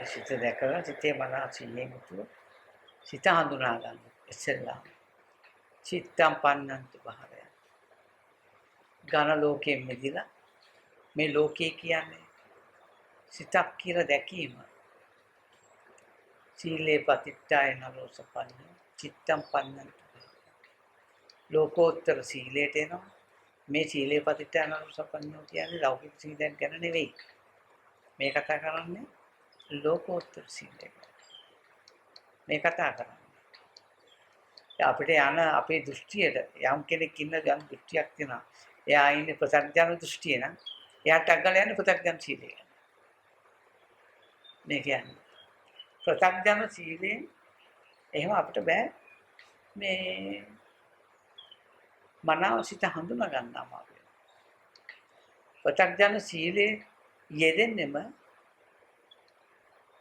සිත දැකලා සිතේ මනස සිහියෙන් යුතුව සිත හඳුනා ගන්න. ඉස්සෙල්ලා චිත්තම් පන්නන්ති භාවය. ඝන ලෝකයෙන් මිදිලා මේ ලෝකේ කියන්නේ සිතක් කියලා දැකීම. සීලේ පතිට්ඨාය නරෝසපන්න චිත්තම් පන්නන්ති. ලෝකෝත්තර සීලයට එනවා. මේ සීලේ පතිට්ඨාය නරෝසපන්නෝ කියන්නේ ලෞකික සීලයක් ගැන නෙවෙයි. මේ කතා කරන්නේ ලෝකෝත්තර සීලය. මේ කතා කරන්නේ. අපිට යන අපේ දෘෂ්ටියට යම් කෙනෙක් ඉන්න යම් දෘෂ්ටියක් තියෙනවා. එයා ඉන්නේ ප්‍රසංජන දෘෂ්ටිය නම් එයාට අගල යන ප්‍රසංජන සීලය. මේ කියන්නේ ප්‍රසංජන සීලයෙන් එහෙම අපිට බෑ මේ මනාව සිත හඳුනා ගන්න අමාරුයි. ප්‍රසංජන සීලේ යෙදෙන්නෙම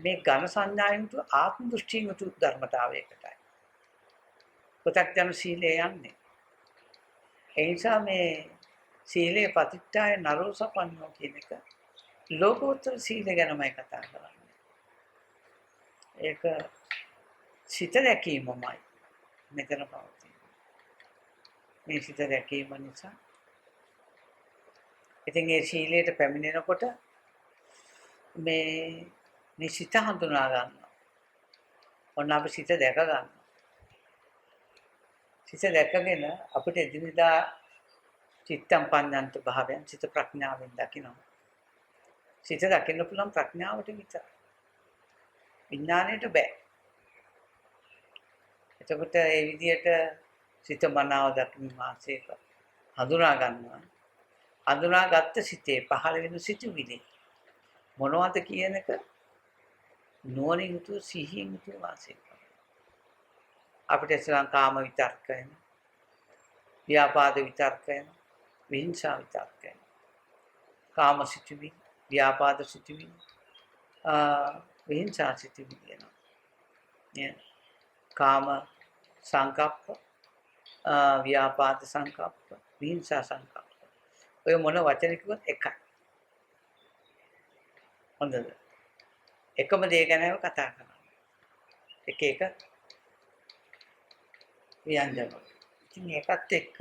මේ ඝන සංඥායුතු ආත්ම දෘෂ්ටියුතු ධර්මතාවයකටයි. ප්‍රසංජන සීලේ යන්නේ. ඒ නිසා මේ සීලේ පතිට්ඨාය නරෝසපන්නෝ කියන එක ලෝකෝත්තර සීල ගැනමයි කතා කරන්නේ. ඒක සිත දැකීමමයි මෙතන පවතින. මේ සිත දැකීම නිසා ඉතින් ඒ සීලයට පැමිණෙනකොට මේ සිත හඳුනා ගන්නවා. ඔන්න අපි සිත දැක ගන්නවා. සිත දැකගෙන අපිට එදිනෙදා චිත්තම් පඤ්ඤන්ත භාවයන් සිත ප්‍රඥාවෙන් දකිනවා. සිත දකින්න පුළුවන් ප්‍රඥාවට විතරයි. විඥාණයට බෑ. එතකොට ඒ විදිහට සිත මනාව දකින්න මාසයක හඳුනා ගන්නවා. හඳුනාගත්ත සිතේ පහළ වෙන සිතුවිලි මොනවද කියන එක නුවණින් යුතුව සිහියෙන් යුතුව වාසය කරනවා. අපිට ඉස්සරහන් කාම විතර්කයන්, ව්‍යාපාද විතර්කයන්, විහිංසා විතර්කයන්, කාම සිතුවිලි, ව්‍යාපාද සිතුවිලි, විහිංසා සිතුවිලි එනවා. කාම සංකප්ප, ව්‍යාපාද සංකප්ප, විහිංසා සංකප්ප. ඔය මොන වචන කිව්වත් එකයි. හොඳද? එකම දේ ගැනම කතා කරනවා. එක එක ව්‍යංජන. ඉතින් ඒකත් එක්ක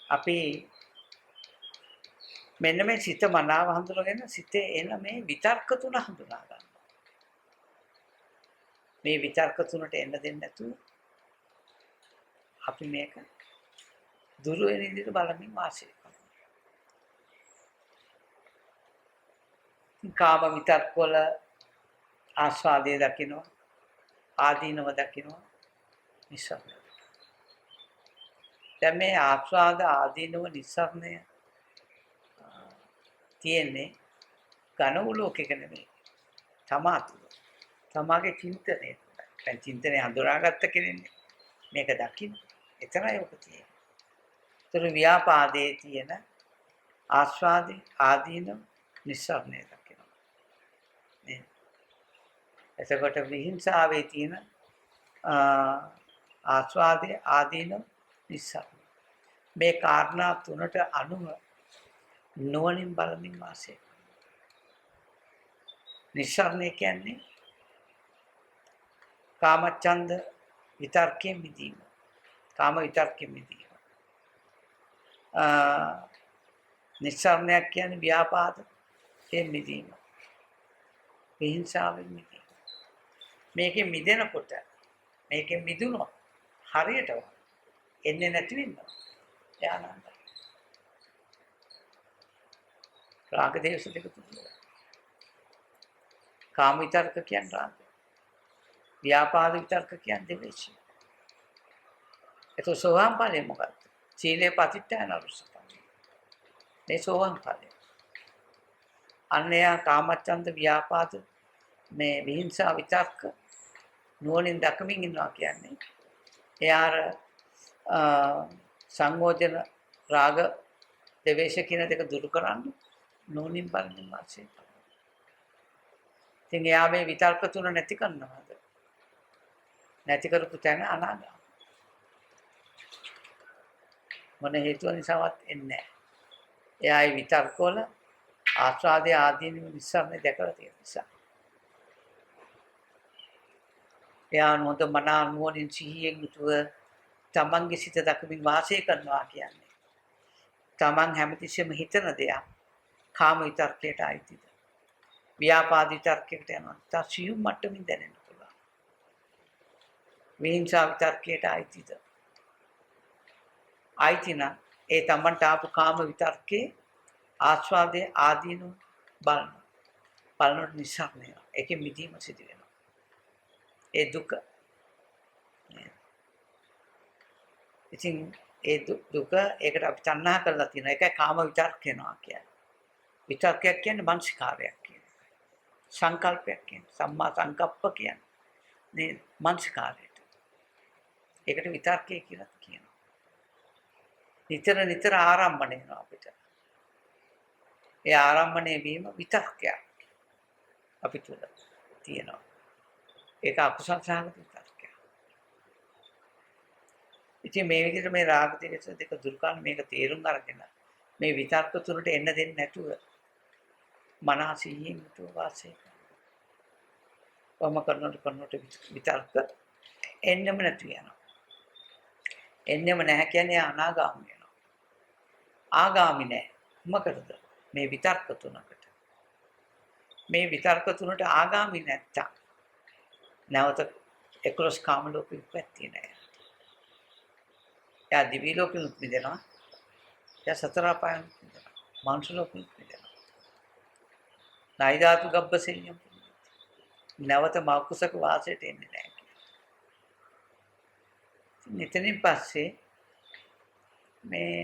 අපි මෙන්න මේ සිත මනාව හඳුනගෙන සිතේ එන මේ විතර්ක තුන හඳුනා ගන්නවා. මේ විතර්ක තුනට එන්න දෙන්නේ නැතුව අපි මේක දුරු වෙන විදිහට බලමින් වාසය කරනවා. කාම විතර්ක වල ආස්වාදයේ දකින්න ආදීනව දකින්න නිසරණය. දැන් මේ ආස්වාද ආදීනව නිසරණය තියෙන්නේ ඝන ලෝකෙක නෙමෙයි. තමා තුළ. තමාගේ චින්තනය. දැන් චින්තනය හඳුනාගත්ත කෙනෙන්නේ මේක දකින්න. එතරම් ඔක තියෙන්නේ. ඒතර ව්‍යාපාදයේ තියෙන ආස්වාදේ ආදීනව නිසරණය දකින්න. නේ. එතකොට විහිංසාවේ තියෙන ආස්වාදේ ආදීනව නිසරණය. මේ කාරණා තුනට අනුව නුවණින් බලමින් වාසය කරනවා. නිස්සාරණය කියන්නේ කාමච්ඡන්ද විතර්කයෙන් මිදීම. කාම විතර්කයෙන් මිදීම. නිස්සාරණයක් කියන්නේ ව්‍යාපාදයෙන් මිදීම. විහිංසාවෙන් මිදීම. මේකෙන් මිදෙනකොට මේකෙන් මිදුණොත් හරියටම එන්නේ නැති වෙනවා. යානන්ද. රාග දේශ දෙක තුනයි. කාම විතර්ක කියන්නේ රාග. ව්‍යාපාද විතර්ක කියන්නේ ද්වේෂය. ඒක සෝවාන් ඵලෙ මොකක්ද? සීලේ පතිට්ඨාන අනුසපන. මේ සෝවාන් ඵලෙ. අන්‍යය කාමච්ඡන්ද ව්‍යාපාද මේ විහිංසා විතර්ක නුවණින් දකමින් ඉන්නවා කියන්නේ එයාර සංයෝජන රාග ද්වේෂ කියන දෙක දුරු කරන්න නුවණින් බලමින් වාසය කරනවා. ඉතින් එයා මේ විතර්ක තුන නැති කරනවාද? නැති කරපු තැන අනාගත. මොන හේතුව නිසාවත් එන්නේ නැහැ. එයා ඒ විතර්ක වල ආස්වාදයේ ආදීනව නිසාම දැකලා තියෙන නිසා. එයා නොද මනා නුවණින් සිහියෙන් යුතුව තමන්ගේ සිත දක්මින් වාසය කරනවා කියන්නේ. තමන් හැමතිස්සෙම හිතන දෙයක් කාම විතර්කයට අයිතිද? ව්‍යාපාද විතර්කයකට යනවා. තසියුම් මට්ටමින් දැනෙන්න පුළුවන්. විහිංසා විතර්කයට අයිතිද? අයිති නම් ඒ තමන්ට ආපු කාම විතර්කේ ආස්වාදයේ ආදීනු බලන. බලනට නිසාරණය. ඒකෙ මිදීම සිදු වෙනවා. ඒ දුක. ඉතින් ඒ දුක ඒකට අපි තණ්හා කරලා තියෙනවා. ඒකයි කාම විතර්ක වෙනවා කියන්නේ. විතර්කයක් කියන්නේ මානසිකාරයක් කියන්නේ. සංකල්පයක් කියන්නේ. සම්මා සංකප්ප කියන්නේ. මේ මානසිකාරයට. ඒකට විතර්කය කියලා කියනවා. නිතර ආරම්භණය වෙනවා අපිට. ඒ ආරම්භණය වීම විතර්කයක් අපි තුල තියෙනවා. ඒක අකුසල සහගත විතර්කයක්. ඉතින් මේ විදිහට මේ රාග දේශ දෙක දුරු කරන මේක තේරුම් අරගෙන මේ විතර්ක තුනට එන්න දෙන්නේ නැතුව මනසින් යුතුව වාසය කරනවා. වම කරනකොට විතර්ක එන්නෙම නැතු වෙනවා. එන්නෙම නැහැ කියන්නේ අනාගාමී වෙනවා. ආගාමී නැහැ. මොකටද? මේ විතර්ක තුනකට. මේ විතර්ක තුනට ආගාමී නැත්තම් නැවත 11 කාම ලෝකෙ ඉපැත්තේ නැහැ. එයා දිවි ලෝකෙත් මිදෙනවා. එයා සතර අපායන් මිදෙනවා. මාංශ ලෝකෙත් මිදෙනවා. නයිදාතු ගබ්බසෙයියම් නැවත මෞකුසක වාසයට එන්නේ නැහැ. නිතනින් පස්සේ මේ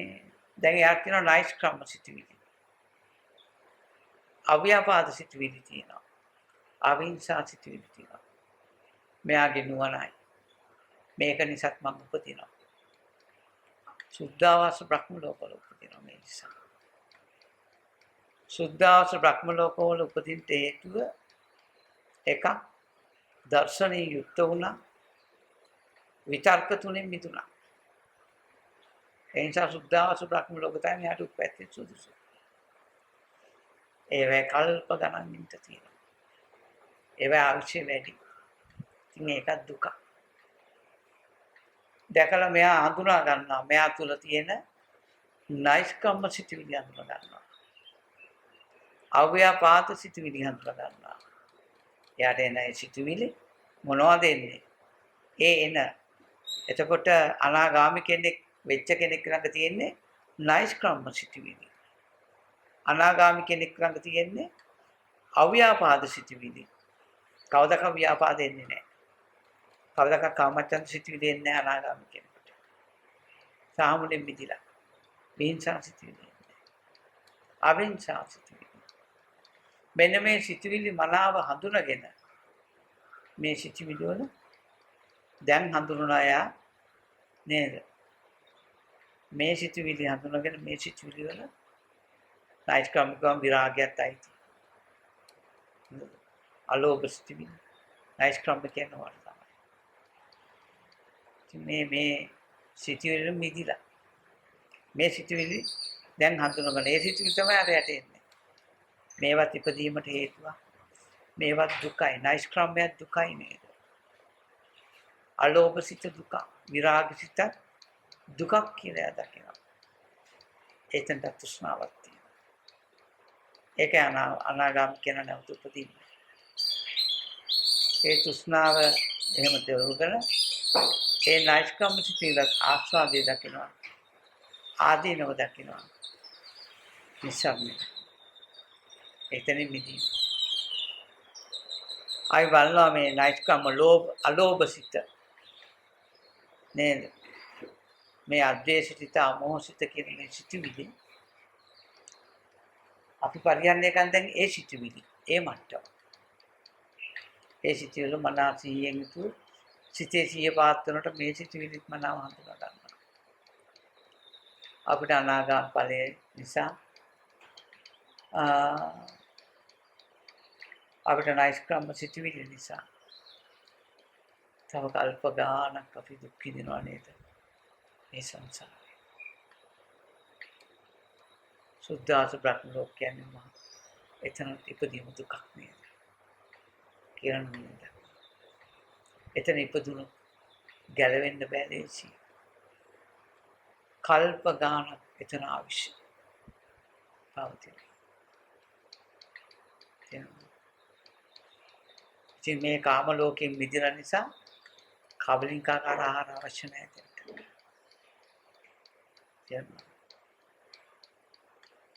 දැන් යාට තියෙනවා නයිස් ක්‍රම සිතුවිලි. අව්‍යාපාද සිතුවිලි තියෙනවා. අවිහිංසා සිතුවිලි තියෙනවා. මෙයාගේ නුවණයි. මේක නිසාත් මම උපදිනවා. සුද්ධාවාස බ්‍රහ්ම ලෝකවල උපදිනවා මේ නිසා. සුද්ධාවාස බ්‍රහ්ම ලෝකවල උපදින්න හේතුව එකක් දර්ශනීය යුක්ත වුණා. විතර්ක තුنين මිදුණා. ඒ නිසා සුද්ධාවාස බ්‍රහ්ම ලෝක තමයි යාට උපැත්තේ සුදුසු. ඒවැ කල්ප ගණන් ඉන්න තියෙනවා. ඒවැ අවශ්‍ය වැඩි. ඉතින් ඒක දුක. දැකලා මෙයා හඳුනා ගන්නවා මෙයා තුල තියෙන නයිස්කම්ම සිතුවිලි හඳුනා ගන්නවා. අව්‍යාපාද සිතුවිලි හඳුනා ගන්නවා. එයාට එන සිතුවිලි මොනවද එන්නේ? ඒ එන එතකොට අනාගාමී කෙනෙක් වෙච්ච කෙනෙක් ළඟ තියෙන්නේ නයිස්කම්ම සිතුවිලි. අනාගාමී කෙනෙක් ළඟ තියෙන්නේ අව්‍යාපාද සිතුවිලි. කවදාක ව්‍යාපාද එන්නේ නැහැ. කවදාක කාමචන්ද සිතුවිලි එන්නේ නැහැ අනාගාමී කෙනෙකුට. සාමුණෙන් මිදිලා. විහිංසා සිතුවිලි එන්නේ. අවිහිංසා සිතුවිලි. මෙන්න මේ සිතුවිලි මනාව හඳුනගෙන මේ සිතුවිලි වල දැන් හඳුනනවා යා නේද? මේ සිතුවිලි හඳුනගෙන මේ සිතුවිලි වල නයිස්කම්කම් විරාගයත් ඇති. අලෝභ සිතුවිලි නයිස්කම් කියනවා තමයි. මේ සිතුවිලි මිදිලා. මේ සිතුවිලි දැන් හඳුනගන්න. ඒ සිතුවිලි තමයි අර යට එන්නේ. මේවත් ඉපදීමට හේතුවක්. මේවත් දුකයි. නයිස්කම්ය දුකයි නේද? අලෝභ සිත දුක, විරාග සිත දුකක් කියලා දකිනවා. එතෙන්ට තෘෂ්ණාවක් තියෙනවා. ඒක අනාගාමී කියන නැවත උපදින්න. ඒ තෘෂ්ණාව එහෙම දෙවුගෙන ඒ නයිස්කම් සිතිවිල්ල ආස්වාදයේ දකිනවා. ආදීනව දකිනවා. නිසම්මි. එතනින් මිදී. අය බලනවා මේ නයිස්කම් අලෝභ සිත නේද? මේ අද්වේෂිත අමෝහිත කියන මේ සිතුවිලි අපි පරිහරණය කරන දැන් ඒ සිතුවිලි ඒ මට්ටම. ඒ සිතුවිලි මනසින් යුතු සිතේ සිය පාත්‍රනට මේ සිතුවිලිත් මනාව හඳුනා ගන්නවා. අපිට අනාගාම ඵලයේ නිසා අපිට නයිස්කම් සිතුවිලි නිසා තව කල්ප ගානක් අපි දුක් විඳිනවා නේද? මේ සංසාරේ. සුද්ධාස බ්‍රහ්ම ලෝක කියන්නේ මහා එතන ඉපදීම දුකක් නේද? කියලා නේද? එතන ඉපදුණු ගැලවෙන්න බෑ ලේසි. කල්ප ගානක් එතන අවශ්‍ය පවතින. ඉතින් මේ කාම ලෝකයෙන් මිදෙන නිසා කබලින්කාකාර ආහාර අවශ්‍ය නැහැ එතන.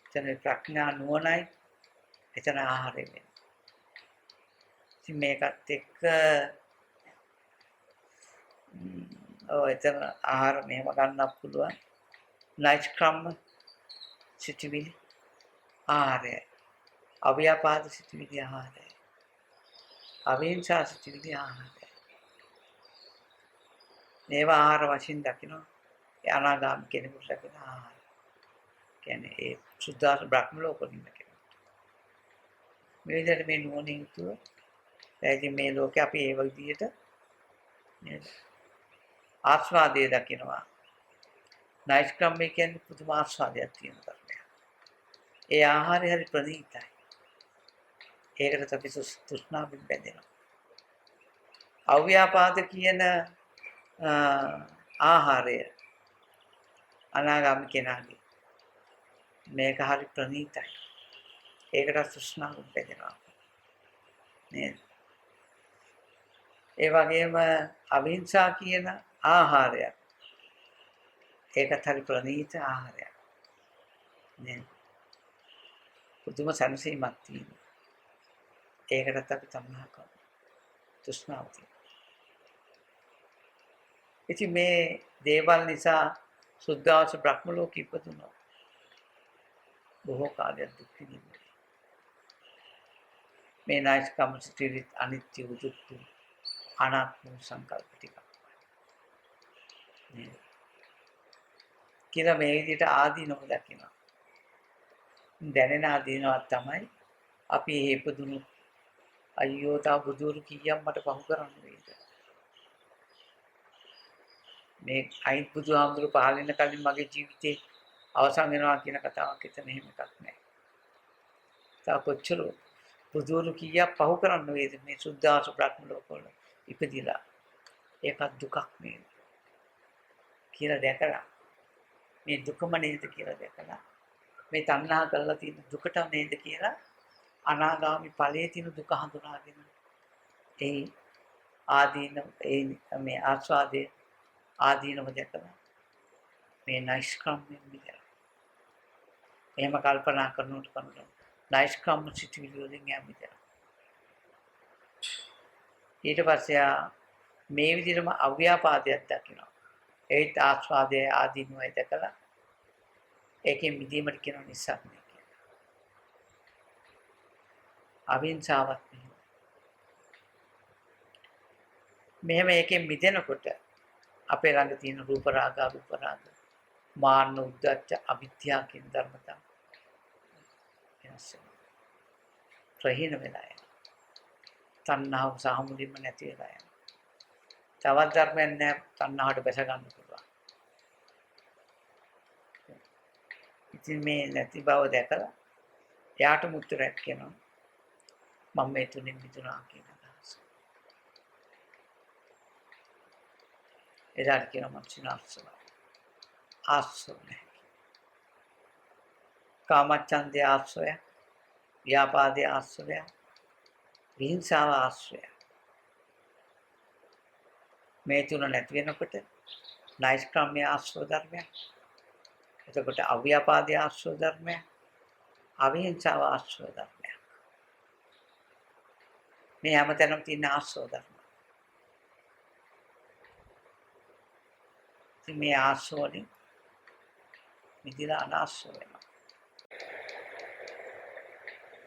එතන ප්‍රඥා නුවණයි එතන ආහාරය වෙන්නේ. ඉතින් මේකත් එක්ක එතන ආහාර මෙහෙම ගන්නත් පුළුවන්. නෛෂ්ක්‍රම්‍ය සිටිවිලි ආහාරය. අව්‍යාපාද සිටිවිලි ආහාරය. අවිහිංසා සිටිවිලි ආහාරය. මේවා ආහාර වශයෙන් දකිනවා. ඒ අනාගාමී කෙනෙකුට ලැබෙන ආහාර. කියන්නේ ඒ සුද්ධාස බ්‍රහ්ම ලෝකෙින් කෙනෙක්. මේ විදිහට මේ නුවණින් යුතුව දැන් මේ ලෝකේ අපි ඒ විදිහට නේද? ආස්වාදයේ දකිනවා. නෛෂ්ක්‍රම්‍ය කියන්නේ පුදුම ආස්වාදයක් තියෙන ධර්මයක්. ඒ ආහාරය හරි ප්‍රණීතයි. ඒකට අපි තෘෂ්ණාවෙන් බැඳෙනවා. අව්‍යාපාද කියන ආහාරය අනාගාමී කෙනාගේ මේක හරි ප්‍රණීතයි. ඒකට තෘෂ්ණාවෙන් බැඳෙනවා. නේද? ඒ වගේම අවිහිංසා කියන ආහාරය ඒකත් හරි ප්‍රණීත ආහාරයක්. නේද? පුදුම සැනසීමක් තියෙනවා. ඒකටත් අපි තණ්හා කරනවා. තෘෂ්ණාව තියෙනවා. ඉතින් මේ දේවල් නිසා සුද්ධාස බ්‍රහ්ම ලෝකෙ ඉපදුණා. බොහෝ කාලයක් දුක් විඳින්න. මේ නායිස්කම් සිටිවිත් අනිත්‍ය උදුක්තු අනාත්ම සංකල්ප ටික. කියලා මේ විදිහට ආදීනව දකිනවා. දැනෙන ආදීනවක් තමයි අපි ඉපදුණු අයියෝ තා බුදුරු කීයක් මට පහු කරන්න වේද? මේ අයිත් බුදුහාමුදුරු පහළ වෙන කලින් මගේ ජීවිතේ අවසන් වෙනවා කියන කතාවක් එතන එහෙම එකක් නැහැ. තා කොච්චර බුදුරු කීයක් පහු කරන්න වේද මේ සුද්ධාස බ්‍රහ්ම ලෝකවල ඉපදිලා. ඒකත් දුකක් නේද කියලා දැකලා මේ දුකම නේද කියලා දැකලා මේ තණ්හා කරලා තියෙන දුකට නේද කියලා අනාගාමී ඵලයේ තියෙන දුක හඳුනාගෙන ඒ ආදීන මේ ආස්වාදයේ ආදීනව දැකලා මේ නෛෂ්ක්‍රම්‍යයෙන් මිදෙලා. එහෙම කල්පනා කරනකොට නෛෂ්ක්‍රම්‍ය සිටිවිලි වලින් යමිදෙලා. ඊට පස්සේ මේ විදිහටම අව්‍යාපාදයක් දකිනවා. ඒත් ආස්වාදයේ ආදීනවයි දැකලා ඒකෙන් මිදීමට කියන නිසා අවිහිංසාවක් මෙහෙම ඒකෙන් මිදෙනකොට අපේ ළඟ තියෙන රූප රාග අරූප රාග මාන්න උද්දච්ච අවිද්‍යාව කියන ධර්මතා ප්‍රහීන වෙලා යනවා. තණ්හාව සාමුලින්ම නැති වෙලා යනවා. තවත් ධර්මයක් නැහැ තණ්හාවට බැස ගන්න පුළුවන්. ඉතින් මේ නැති බව දැකලා එයාට මුත්‍රාක් කියනවා. මම මේ තුنين මිදුණා කියන අදහස. එදාට කියනවා මම සිනාස්සව. ආස්සව නැහැ. කාමච්ඡන්දේ ආශ්‍රය, ව්‍යාපාදේ ආශ්‍රය, විහිංසාව ආශ්‍රය. මේ තුන නැති වෙනකොට නෛෂ්ක්‍රම්‍ය ආශ්‍රය ධර්මයක්. එතකොට අව්‍යාපාදේ ආශ්‍රය ධර්මයක්, අවිහිංසාව ආශ්‍රය ධර්මයක්. මේ හැමතැනම තියෙන ආශ්‍රය ධර්ම. ඉතින් මේ ආශ්‍රය වලින් මිදලා අනාශ්‍රය වෙනවා.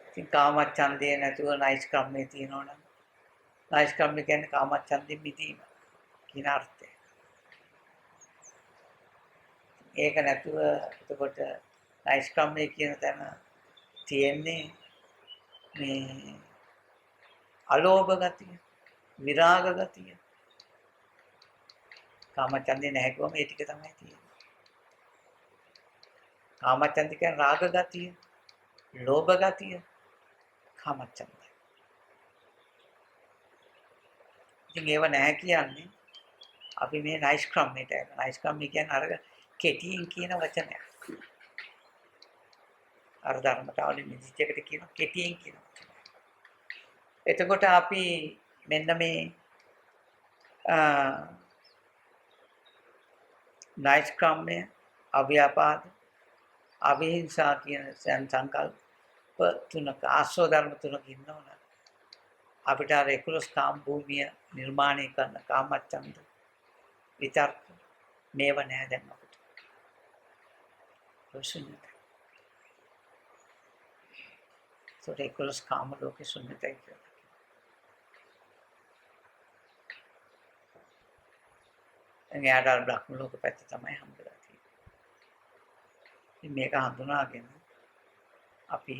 ඉතින් කාමච්ඡන්දේ නැතුව නෛෂ්ක්‍රම්‍ය තියෙනවනම් නෛෂ්ක්‍රම්‍ය කියන්නේ කාමච්ඡන්දෙන් මිදීම කියන අර්ථය. ඒක නැතුව එතකොට නෛෂ්ක්‍රම්‍ය කියන තැන තියෙන්නේ මේ අලෝභ ගතිය, විරාග ගතිය. කාමච්ඡන්දේ නැහැ කිව්වම ඒ ටික තමයි තියෙන්නේ. කාමච්ඡන්ද කියන්නේ රාග ගතිය, ලෝභ ගතිය, කාමච්ඡන්ද. ඉතින් ඒව නැහැ කියන්නේ අපි මේ නයිස් ක්‍රමයට යනවා. නයිස් ක්‍රම කියන්නේ අර කෙටියෙන් කියන වචනයක්. අර ධර්මතාවලි මිදිච්ච එකට කියන කෙටියෙන් කියන වචනයක්. එතකොට අපි මෙන්න මේ නයිස් ක්‍රමය, අව්‍යාපාද, අවිහිංසා කියන සංකල්ප තුනක ආශ්‍රව ධර්ම තුනක ඉන්නවනේ. අපිට අර 11 කාම භූමිය නිර්මාණය කරන කාමච්ඡන්ද විතර්ක මේව නෑ දැන් අපිට. ශුන්‍යත. ඒකට 11 කාම ලෝකේ ශුන්‍යතයි කියලා. එයාට අර බ්‍රහ්ම ලෝක පැත්ත තමයි හම්බෙලා තියෙන්නේ. ඉතින් මේක හඳුනාගෙන අපි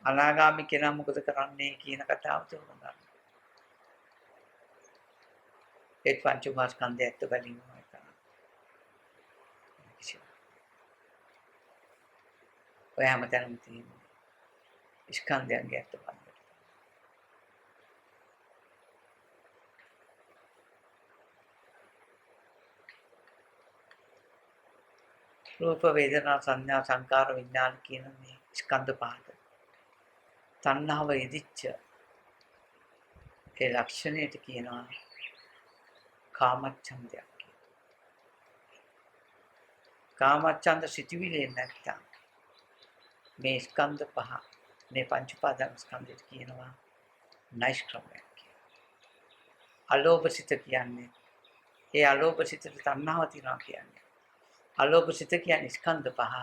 අනාගාමී කෙනා මොකද කරන්නේ කියන කතාව තේරුම් ගන්න. ඒ පංච උපාස්කන්ධය ඇත්ත බැලීම තමයි. ඔය හැමතැනම තියෙන ස්කන්ධයන්ගේ ඇත්ත බලන්න. රූප වේදනා සංඥා සංකාර විඥාන කියන මේ ස්කන්ධ පහට තණ්හාව ඉදිච්ච ඒ ලක්ෂණයට කියනවා කාමච්ඡන්දයක් කියලා. කාමච්ඡන්ද සිටිවිලි නැත්තම් මේ ස්කන්ධ පහ මේ පංච උපාදාන ස්කන්ධයට කියනවා නයිස් ක්‍රමයක් කියලා. අලෝභ සිත කියන්නේ ඒ අලෝභ සිතට තණ්හාව තියනවා කියන්නේ. අලෝභ සිත කියන්නේ ස්කන්ධ පහ.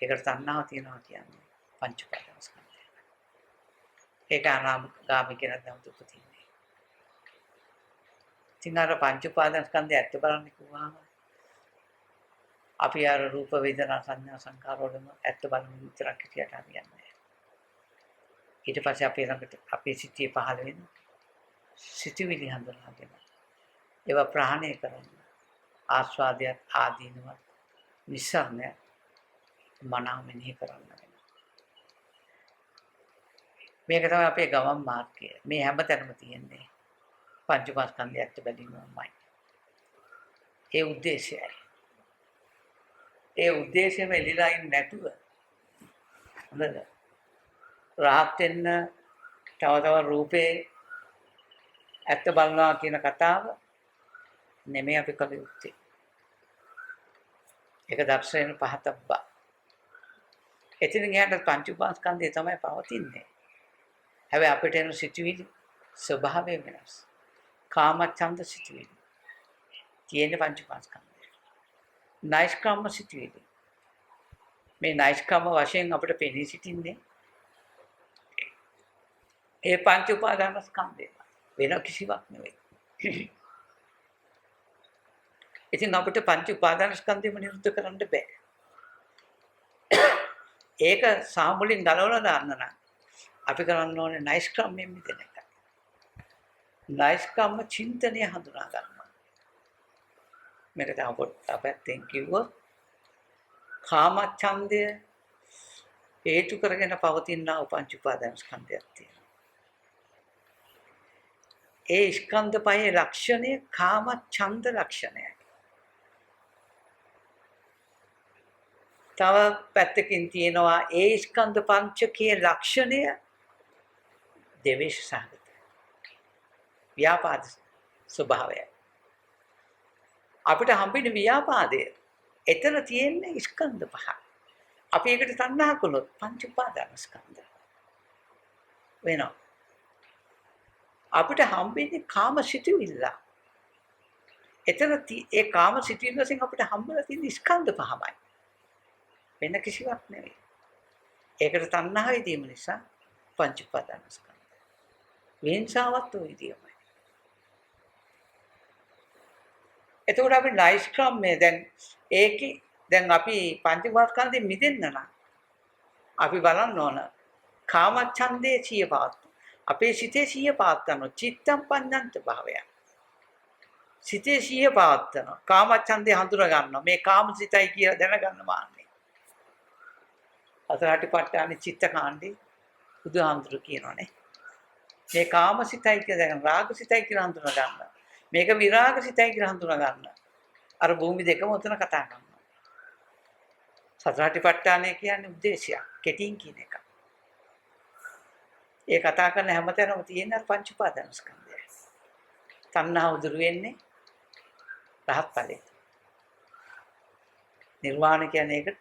ඒකට තණ්හාව තියනවා කියන්නේ පංච උපාදාන ස්කන්ධය. ඒක අනාගාමී කියන දවස උපදින්නේ. ඉතින් අර පංච උපාදාන ස්කන්ධය ඇත්ත බලන්න කිව්වම අපි අර රූප වේදනා සංඥා සංකාර වලම ඇත්ත බලන්න විතරක් හිටියට හරියන්නේ නැහැ. ඊට පස්සේ අපේ ළඟට අපේ සිතේ පහළ වෙන සිතුවිලි හඳුනාගෙන ඒවා ප්‍රහාණය කරන්න ආස්වාදයක් ආදීනව නිසරණය මනාව මෙනෙහි කරන්න වෙනවා. මේක තමයි අපේ ගමන් මාර්ගය. මේ හැමතැනම තියෙන්නේ පංච උපාස්කන්ධය ඇත්ත බැලීමමයි. ඒ උද්දේශයයි. ඒ උද්දේශයම එළිලා ඉන්නේ නැතුව හොඳද? රහත් වෙන්න තව රූපේ ඇත්ත බලනවා කියන කතාව නෙමෙයි අපි කළ යුත්තේ. ඒක දර්ශන පහතබ්බා. එතනින් එහාට පංච උපාස්කන්ධය තමයි පවතින්නේ. හැබැයි අපිට එන සිතුවිලි ස්වභාවය වෙනස්. කාමච්ඡන්ද සිතුවිලි. තියෙන පංච උපාස්කන්ධය. නයිස්කම්ම සිතුවිලි. මේ නයිස්කම්ම වශයෙන් අපිට පෙනී සිටින්නේ ඒ පංච උපාදාන ස්කන්ධය. වෙන කිසිවක් නෙවෙයි. ඉතින් අපිට පංච උපාදාන ස්කන්ධයම නිරුද්ධ කරන්න බෑ. ඒක සාමුලින් ගලවලා දාන්න නම් අපි කරන්න ඕනේ නයිස්කම්මෙන් මිදෙන එක. නයිස්කම්ම චින්තනය හඳුනා ගන්නවා. මේක තමයි පොට්ටපැත්තෙන් කිව්වොත් කාමච්ඡන්දය හේතු කරගෙන පවතින පංච උපාදාන ස්කන්ධයක් තියෙනවා. ඒ ස්කන්ධ පහේ ලක්ෂණය කාමච්ඡන්ද ලක්ෂණයයි. තව පැත්තකින් තියෙනවා ඒ ස්කන්ධ පංචකයේ ලක්ෂණය දෙවේශ සහගත. ව්‍යාපාද ස්වභාවය. අපිට හම්බෙන ව්‍යාපාදය එතන තියෙන්නේ ස්කන්ධ පහ. අපි ඒකට තණ්හා කළොත් පංච උපාදාන ස්කන්ධ වෙනවා. අපිට හම්බෙන්නේ කාම සිතුවිල්ල. එතන ඒ කාම සිතුවිල්ල වලින් අපිට හම්බලා තියෙන ස්කන්ධ පහමයි. වෙන කිසිවක් නෙවෙයි. ඒකට තණ්හාව වීම නිසා පංච උපාදාන ස්කන්ධ. විහිංසාවත් ওই විදියමයි. එතකොට අපි නයිස් ක්‍රමයේ දැන් අපි පංච උපාස්කන්ධයෙන් මිදෙන්න නම් අපි බලන්න ඕන කාමච්ඡන්දේ සිය පාත්. අපේ සිතේ සිය පාත් කරන චිත්තම් පඤ්ඤන්ත භාවය. සිතේ සිහිය පවත්වනවා. කාමච්ඡන්දේ හඳුනා ගන්නවා. මේ කාම සිතයි කියලා දැනගන්න මාන්නේ. අතරාටිපට්ඨානේ චිත්ත කාණ්ඩේ බුදුහාමුදුරු කියනවානේ. මේ කාම සිතයි කියලා දැනගන්න රාග සිතයි කියලා හඳුනා ගන්නවා. මේක විරාග සිතයි කියලා හඳුනා ගන්නවා. අර භූමි දෙකම උතන කතා කරනවා. සතරාටිපට්ඨානේ කියන්නේ උද්දේශයක්. කෙටින් කියන එක. ඒ කතා කරන හැමතැනම තියෙන පංච උපාදානස්කන්ධය. තණ්හාව දුරු වෙන්නේ රහත් ඵලයේ. නිර්වාණ කියන්නේ ඒකට.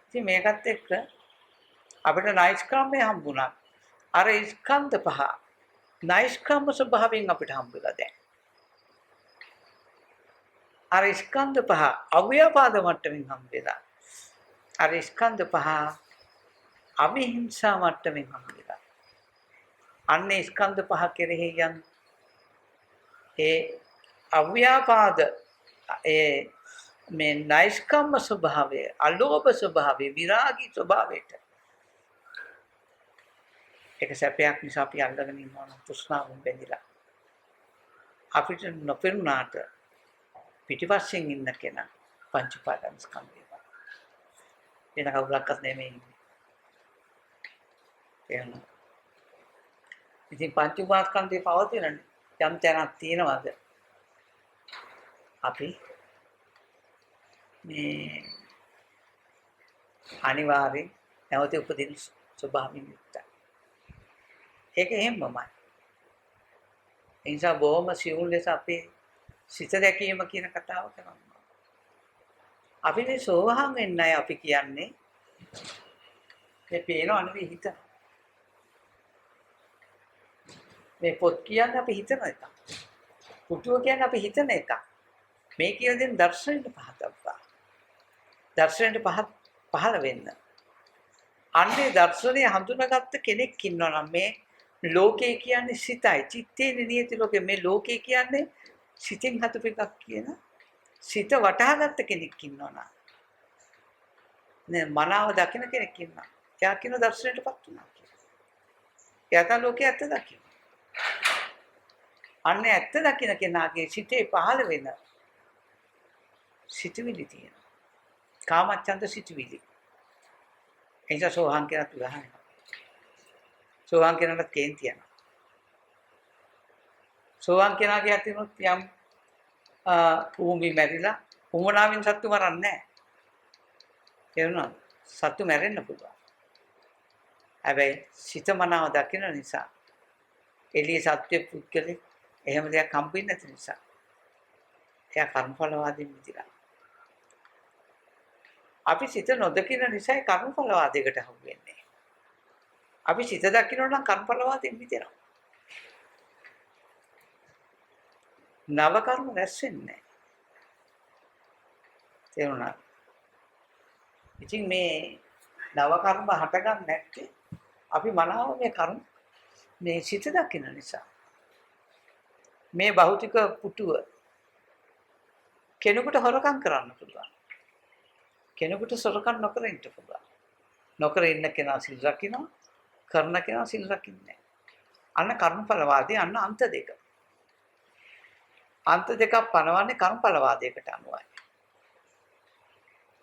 ඉතින් මේකත් එක්ක අපිට නෛෂ්ක්‍රම්‍ය හම්බුණා. අර ස්කන්ධ පහ නෛෂ්ක්‍රම්‍ය ස්වභාවයෙන් අපිට හම්බුලා දැන්. අර ස්කන්ධ පහ අව්‍යාපාද මට්ටමින් හම්බෙලා. අර ස්කන්ධ පහ අවිහිංසා මට්ටමින් හම්බෙලා. අන්නේ ස්කන්ධ පහ කෙරෙහි යන ඒ අව්‍යාපාද මේ නෛෂ්ක්‍රම්‍ය ස්වභාවය, අලෝභ ස්වභාවය, විරාගී ස්වභාවයට ඒක සැපයක් නිසා අපි අල්ලගෙන ඉන්නවා තෘෂ්ණාවෙන් බැඳිලා. අපිට නොපෙරුණාට පිටිපස්සෙන් ඉන්න කෙනා පංච උපාදානස්කන්ධය. වෙන කවුරක්වත් නෙමෙයි. එහෙනම් ඉතින් පංච උපාදානස්කන්ධේ පවතින යම් තැනක් තියෙනවද? අපි මේ අනිවාර්යෙන් නැවත උපදින ස්වභාවයෙන් යුක්තයි. ඒක එහෙමමයි. ඒ නිසා බොහොම සියුම් ලෙස අපි සිත දැකීම කියන කතාව කරනවා. අපි මේ සෝවාන් වෙන්නයි අපි කියන්නේ. මේ පේනව නෙවෙයි හිත. මේ පොත් කියන්නේ අපි හිතන එක. පුටුව කියන්නේ අපි හිතන එක. මේ කියන දේ දර්ශනෙට පහතක්වා. දර්ශනෙට පහළ වෙන්න. අන්නේ දර්ශනය හඳුනාගත්ත කෙනෙක් ඉන්නවා නම් මේ ලෝකේ කියන්නේ සිතයි. චිත්තේ නියති ලෝකේ. මේ ලෝකේ කියන්නේ සිතෙන් හදපු එකක් කියන සිත වටහාගත්ත කෙනෙක් ඉන්නවා නම් නේ මනාව දකින්න කෙනෙක් ඉන්නවා. එයා කියන දර්ශනයටපත් වුණා කියලා. එයා තමයි ලෝකේ ඇත්ත දකින්න. අන්නේ ඇත්ත දකින්න කෙනාගේ සිතේ පහළ වෙන සිතුවිලි තියෙනවා. කාමච්ඡන්ද සිතුවිලි. එනිසා සෝහන් කියන තුලහන. සෝහන් කියනකට කේන්ති යනවා. සෝහන් කෙනාගේ අතිනුත් යම් භූමි මැරිලා උමනාවෙන් සත්තු මරන්නේ නැහැ. තේරුණාද? සත්තු මැරෙන්න පුළුවන්. හැබැයි සිත මනාව දකින්න නිසා එළිය සත්‍ය පුද්ගලෙක් එහෙම දෙයක් හම්බෙන්නේ නැති නිසා එයා කර්මඵලවාදීන් මිදිලා. අපි සිත නොදකින නිසා කර්මඵලවාදයකට හම් වෙන්නේ. අපි සිත දකින්න නම් කර්මඵලවාදයෙන් මිදෙනවා. නව කර්ම රැස් වෙන්නේ නැහැ. තේරුණාද? ඉතින් මේ නව කර්ම හටගන්නේ නැත්තේ අපි මනාව මේ කර්ම මේ සිත දකින්න නිසා. මේ භෞතික පුටුව කෙනෙකුට හොරකම් කරන්න පුළුවන්. කෙනෙකුට සොරකම් නොකර ඉන්න පුළුවන්. නොකර ඉන්න කෙනා සිල් රකින්නවා, කරන කෙනා සිල් රකින්නේ නැහැ. අන්න කර්මඵලවාදී අන්න අන්ත දෙක. අන්ත දෙකක් පනවන්නේ කර්මඵලවාදයකට අනුවයි.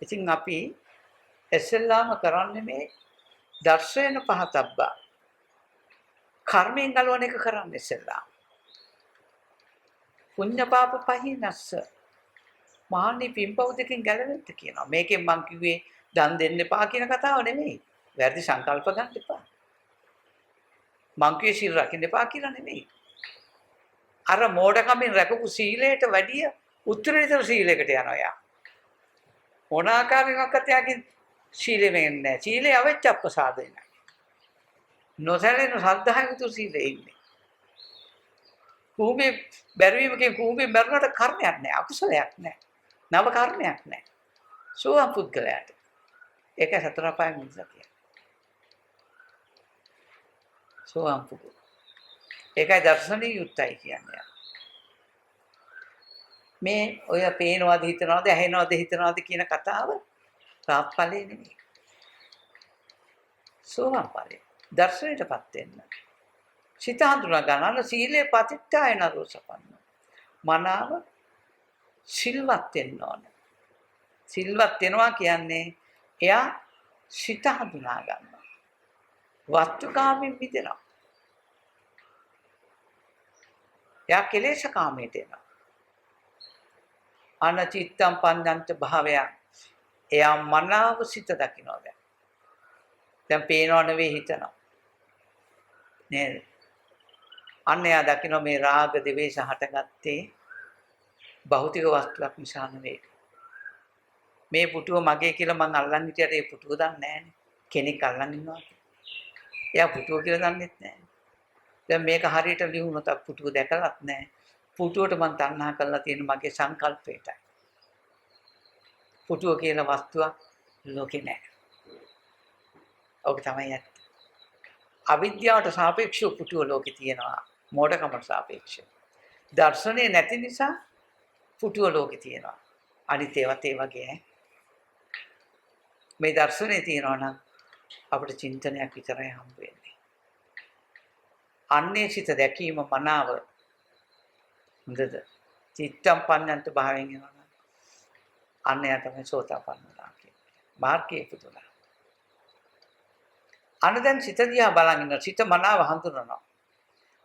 ඉතින් අපි එසෙල්ලාම කරන්නේ මේ දර්ශන පහතබ්බා. කර්මයෙන් ගලවන එක කරන්නේ ඉස්සෙල්ලා. පුඤ්ඤ පාප පහිනස්ස. මහානි පින්පව් දෙකෙන් ගැලවෙන්න කියනවා. මේකෙන් මං කිව්වේ දන් දෙන්න එපා කියන කතාව නෙමෙයි. වැරදි සංකල්ප ගන්න එපා. මං කිව්වේ සීල් රකින්න එපා කියලා නෙමෙයි. අර මෝඩකමින් රැකපු සීලයට වැඩිය උත්තරීතර සීලයකට යනවා යා. මොන ආකාරයකවත් යාගේ සීලෙ වෙන්නේ නැහැ. සීලේ අවෙච්චප්පසාදේ නැහැ. නොසැලෙන සද්ධායුතු සීලෙ ඉන්නේ. කූඹේ බැරිවීමකින් කූඹේ මරණට කර්මයක් නැහැ. අකුසලයක් නැහැ. නව කර්මයක් නැහැ. සෝවාන් පුද්ගලයාට. ඒක සතර පාය මිසක් කියන්නේ. සෝවාන් පුද්ගල. ඒකයි දර්ශනීය යුක්තයි කියන්නේ. මේ ඔය පේනවාද හිතනවාද ඇහෙනවාද හිතනවාද කියන කතාව රාත්පලේ නෙමෙයි. සෝවාන් ඵලයේ දර්ශනයටපත් වෙන්න. සිත හඳුනා ගන්න සීලේ පතිත්තායන රෝසපන්න. මනාව සිල්වත් වෙන්න ඕන. සිල්වත් වෙනවා කියන්නේ එයා සිත හඳුනා ගන්නවා. වස්තුකාමයෙන් මිදෙනවා. එයා කෙලේශකාමයට එනවා. අනචිත්තම් පඤ්ඤන්ත භාවයන්. එයා මනාව සිත දකින්නවා දැන්. දැන් පේනව නෙවෙයි හිතනවා. නේද? අන්න එයා දකින්න මේ රාග දෙවේශ හටගත්තේ භෞතික වස්තුවක් නිසා නෙවෙයි. මේ පුටුව මගේ කියලා මං අල්ලන් හිටියට ඒ පුටුව දන්නේ නැහැනේ. කෙනෙක් අල්ලන් ඉන්නවා කියලා. එයා පුටුව කියලා දන්නෙත් නැහැ. දැන් මේක හරියට ලියුණොත් පුටුව දැකලත් නැහැ. පුටුවට මං තණ්හා කරලා තියෙන මගේ සංකල්පයටයි. පුටුව කියන වස්තුවක් ලෝකේ නැහැ. ඔක තමයි ඇත්ත. අවිද්‍යාවට සාපේක්ෂව පුටුව ලෝකේ තියෙනවා. මෝඩකමට සාපේක්ෂව. දර්ශනේ නැති නිසා පුටුව ලෝකේ තියෙනවා. අනිත් ඒවාත් ඒ වගේ මේ දර්ශනේ තියෙනවා නම් අපිට චින්තනයක් විතරයි හම්බ වෙන්නේ. අන්නේ සිත දැකීම මනාව හොඳද? චිත්තම් පඤ්ඤන්ත භාවයෙන් එනවා. අන්නය තමයි සෝතාපන්නවා කියන්නේ. මාර්ගයේ පුදුලා. අන්න දැන් සිත දිහා බලන් ඉන්න සිත මනාව හඳුනනවා.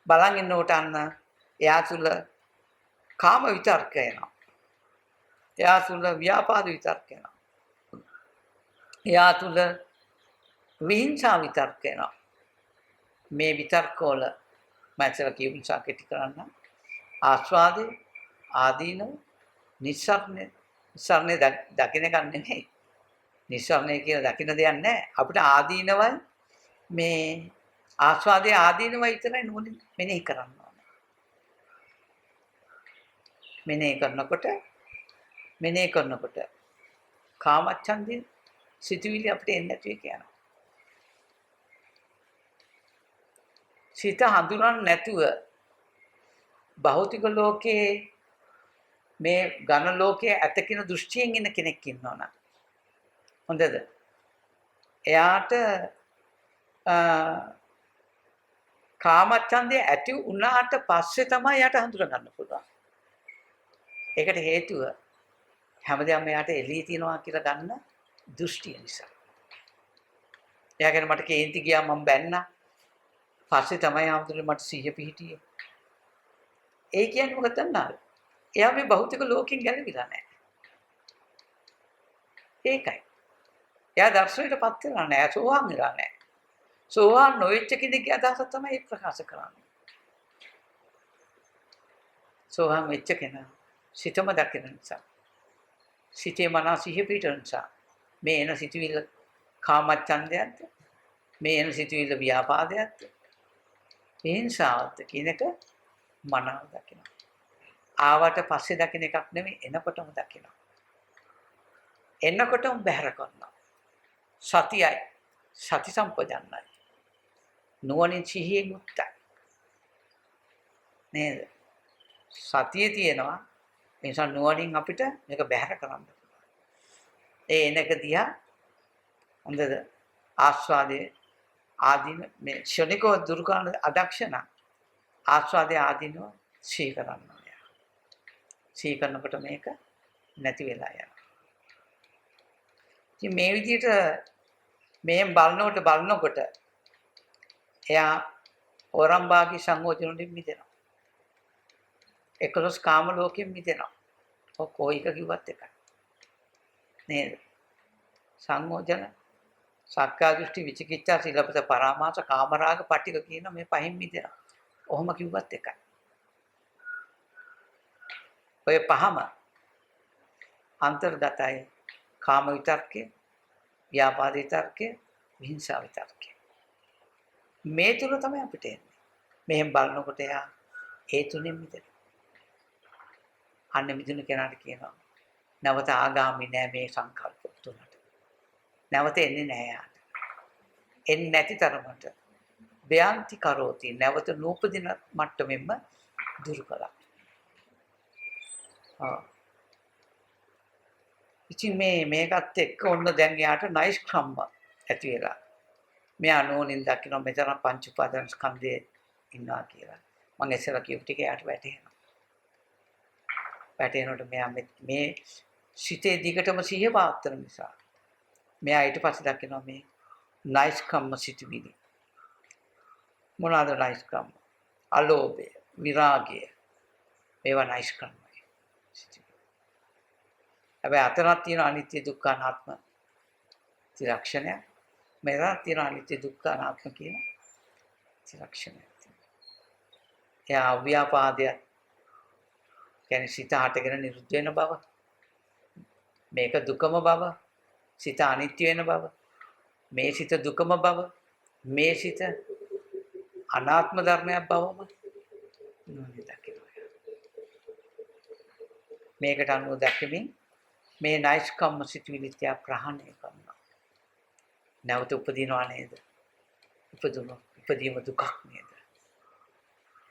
බලන් ඉන්නකොට අන්න එයා තුල කාම විතර්ක එනවා. එයා තුල ව්‍යාපාද විතර්ක එනවා. එයා තුල විහිංසා විතර්ක එනවා. මේ විතර්ක වල මැචල කියු නිසා කෙටි කරන්න ආස්වාදේ ආදීනව නිස්සාරණේ නිස්සාරණේ දකින්න ගන්න නෙමෙයි. නිස්සාරණේ කියලා දකින්න දෙයක් නැහැ. අපිට ආදීනවයි මේ ආස්වාදයේ ආදීනවයි විතරයි නුවණින් මෙනෙහි කරන්න ඕනේ. මෙනෙහි කරනකොට කාමච්ඡන්දේ සිතුවිලි අපිට එන්නේ නැති වෙ කියනවා. සිත හඳුනන්නේ නැතුව භෞතික ලෝකයේ මේ ඝන ලෝකයේ ඇත කියන දෘෂ්ටියෙන් ඉන්න කෙනෙක් ඉන්නවනම් හොඳද? එයාට කාමච්ඡන්දේ ඇති වුණාට පස්සේ තමයි යාට හඳුනා ගන්න පුළුවන්. ඒකට හේතුව හැමදාම යාට එළිය තියනවා කියලා ගන්න දෘෂ්ටිය නිසා. එයා කියන මට කේන්ති ගියා මම බැන්නා. පස්සේ තමයි ආම්තුලේ මට සිහිය පිහිටියේ. ඒ කියන්නේ මොකද දන්නවද? එයා මේ භෞතික ලෝකෙන් ගැලවිලා නැහැ. ඒකයි. එයා දර්ශනයටපත් වෙලා නැහැ. සෝවාන් වෙලා නැහැ. සෝවාන් නොවෙච්ච කෙනෙක්ගේ අදහස තමයි ප්‍රකාශ කරන්නේ. සෝවාන් වෙච්ච කෙනා සිතම දකින නිසා. සිතේ මනස සිහිය පිහිටන නිසා මේ එන සිතුවිල්ල කාමච්ඡන්දයක්ද? මේ එන සිතුවිල්ල ව්‍යාපාදයක්ද? හිංසාවක්ද කියන එක මනාව දකිනවා. ආවට පස්සේ දකින එකක් නෙමෙයි එනකොටම දකිනවා. එනකොටම බැහැර කරනවා. සතියයි සති සම්පජන්නයි. නුවණින් සිහියෙන් යුක්තයි. නේද? සතියේ තියෙනවා ඒ නිසා නුවණින් අපිට මේක බැහැර කරන්න පුළුවන්. ඒ එනක දිහා හොඳද ආස්වාදයේ ආදීන මේ ක්ෂණිකව දුරු කරන අදක්ෂණ ආස්වාදයේ ආදීනව සිහි කරන්න ඕනේ. සිහි කරනකොට මේක නැති වෙලා යනවා. ඉතින් මේ විදිහට මෙහෙන් බලනකොට එයා ඕරම්බාගේ සංයෝජන වලින් මිදෙනවා. 11 කාම ලෝකයෙන් මිදෙනවා. ඔය කොයික කිව්වත් එකයි. නේද? සංයෝජන සක්කා දෘෂ්ටි විචිකිච්ඡා සීලපත පරාමාස කාමරාග පටික කියන මේ පහෙන් මිදෙනවා. ඔහොම කිව්වත් එකයි. ඔය පහම අන්තර්ගතයි කාම විතර්කේ, ව්‍යාපාද විතර්කේ, විහිංසා විතර්කේ. මේ තුන තමයි අපිට එන්නේ. මෙහෙන් බලනකොට එයා ඒ තුنين මිදෙනවා. අන්න මිදුණු කෙනාට කියනවා නැවත ආගාමි නෑ මේ සංකල්ප තුනට. නැවත එන්නේ නෑ යාට. එන්නේ නැති තරමට ව්‍යාන්ති කරෝති නැවත නූපදින මට්ටමෙන්ම දුරු කළා. ඉතින් මේකත් එක්ක ඔන්න දැන් යාට නයිස්ක්‍රම්ම ඇති වෙලා. මෙයා නෝනින් දකින්න මෙතන පංච උපාදාන ස්කන්ධයේ ඉන්නවා කියලා. මම ඉස්සෙල්ලා කියපු ටික යාට වැටහෙනවා. වැටෙනකොට මෙයා මේ සිතේ දිගටම සිහිය පවත්වන නිසා මෙයා ඊට පස්සේ දකිනවා මේ නයිස්කම්ම සිතුවිලි. මොනවාද නයිස්කම්ම? අලෝභය, විරාගය. මේවා නයිස්කම්මයි. සිතුවිලි. හැබැයි අතරක් තියෙන අනිත්‍ය දුක්ඛ අනාත්ම ත්‍රිලක්ෂණය. මෙතන තියෙන අනිත්‍ය දුක්ඛ අනාත්ම කියන ත්‍රිලක්ෂණය. එයා අව්‍යාපාදය කියන්නේ සිත හටගෙන නිරුද්ධ වෙන බව. මේක දුකම බව. සිත අනිත්‍ය වෙන බව. මේ සිත දුකම බව. මේ සිත අනාත්ම ධර්මයක් බවම දකිනවා. මේකට අනුව දැකීමෙන් මේ නයිස්කම්ම සිතුවිලිත්‍ය ප්‍රහාණය කරනවා. නැවත උපදිනවා නේද? ඉපදීම දුකක් නේද?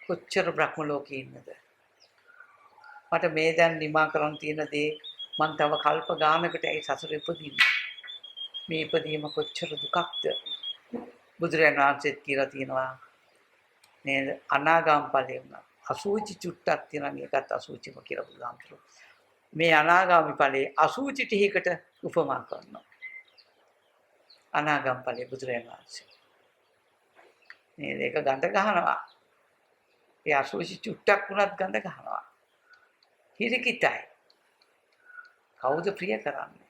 කොච්චර බ්‍රහ්ම ලෝකේ ඉන්නද? මට මේ දැන් නිමා කරන් තියෙන දේ මං තව කල්ප ගානකට ඒ සසර ඉපදින්නේ. මේ ඉපදීම කොච්චර දුකක්ද? බුදුරජාණන් වහන්සේත් කියලා තියෙනවා නේද? අනාගාම ඵලය වුණා. අසුචි චුට්ටක් තියෙනවා ඒකත් අසුචිම කියලා බුදුහාමුදුරුවෝ. මේ අනාගාමි ඵලයේ අසුචි ටිකකට උපමා කරනවා. අනාගාම ඵලයේ බුදුරජාණන් වහන්සේ. නේද? ඒක ගඳ ගහනවා. ඒ අසුචි චුට්ටක් වුණත් ගඳ ගහනවා. හිරිකිතයි. කවුද ප්‍රිය කරන්නේ?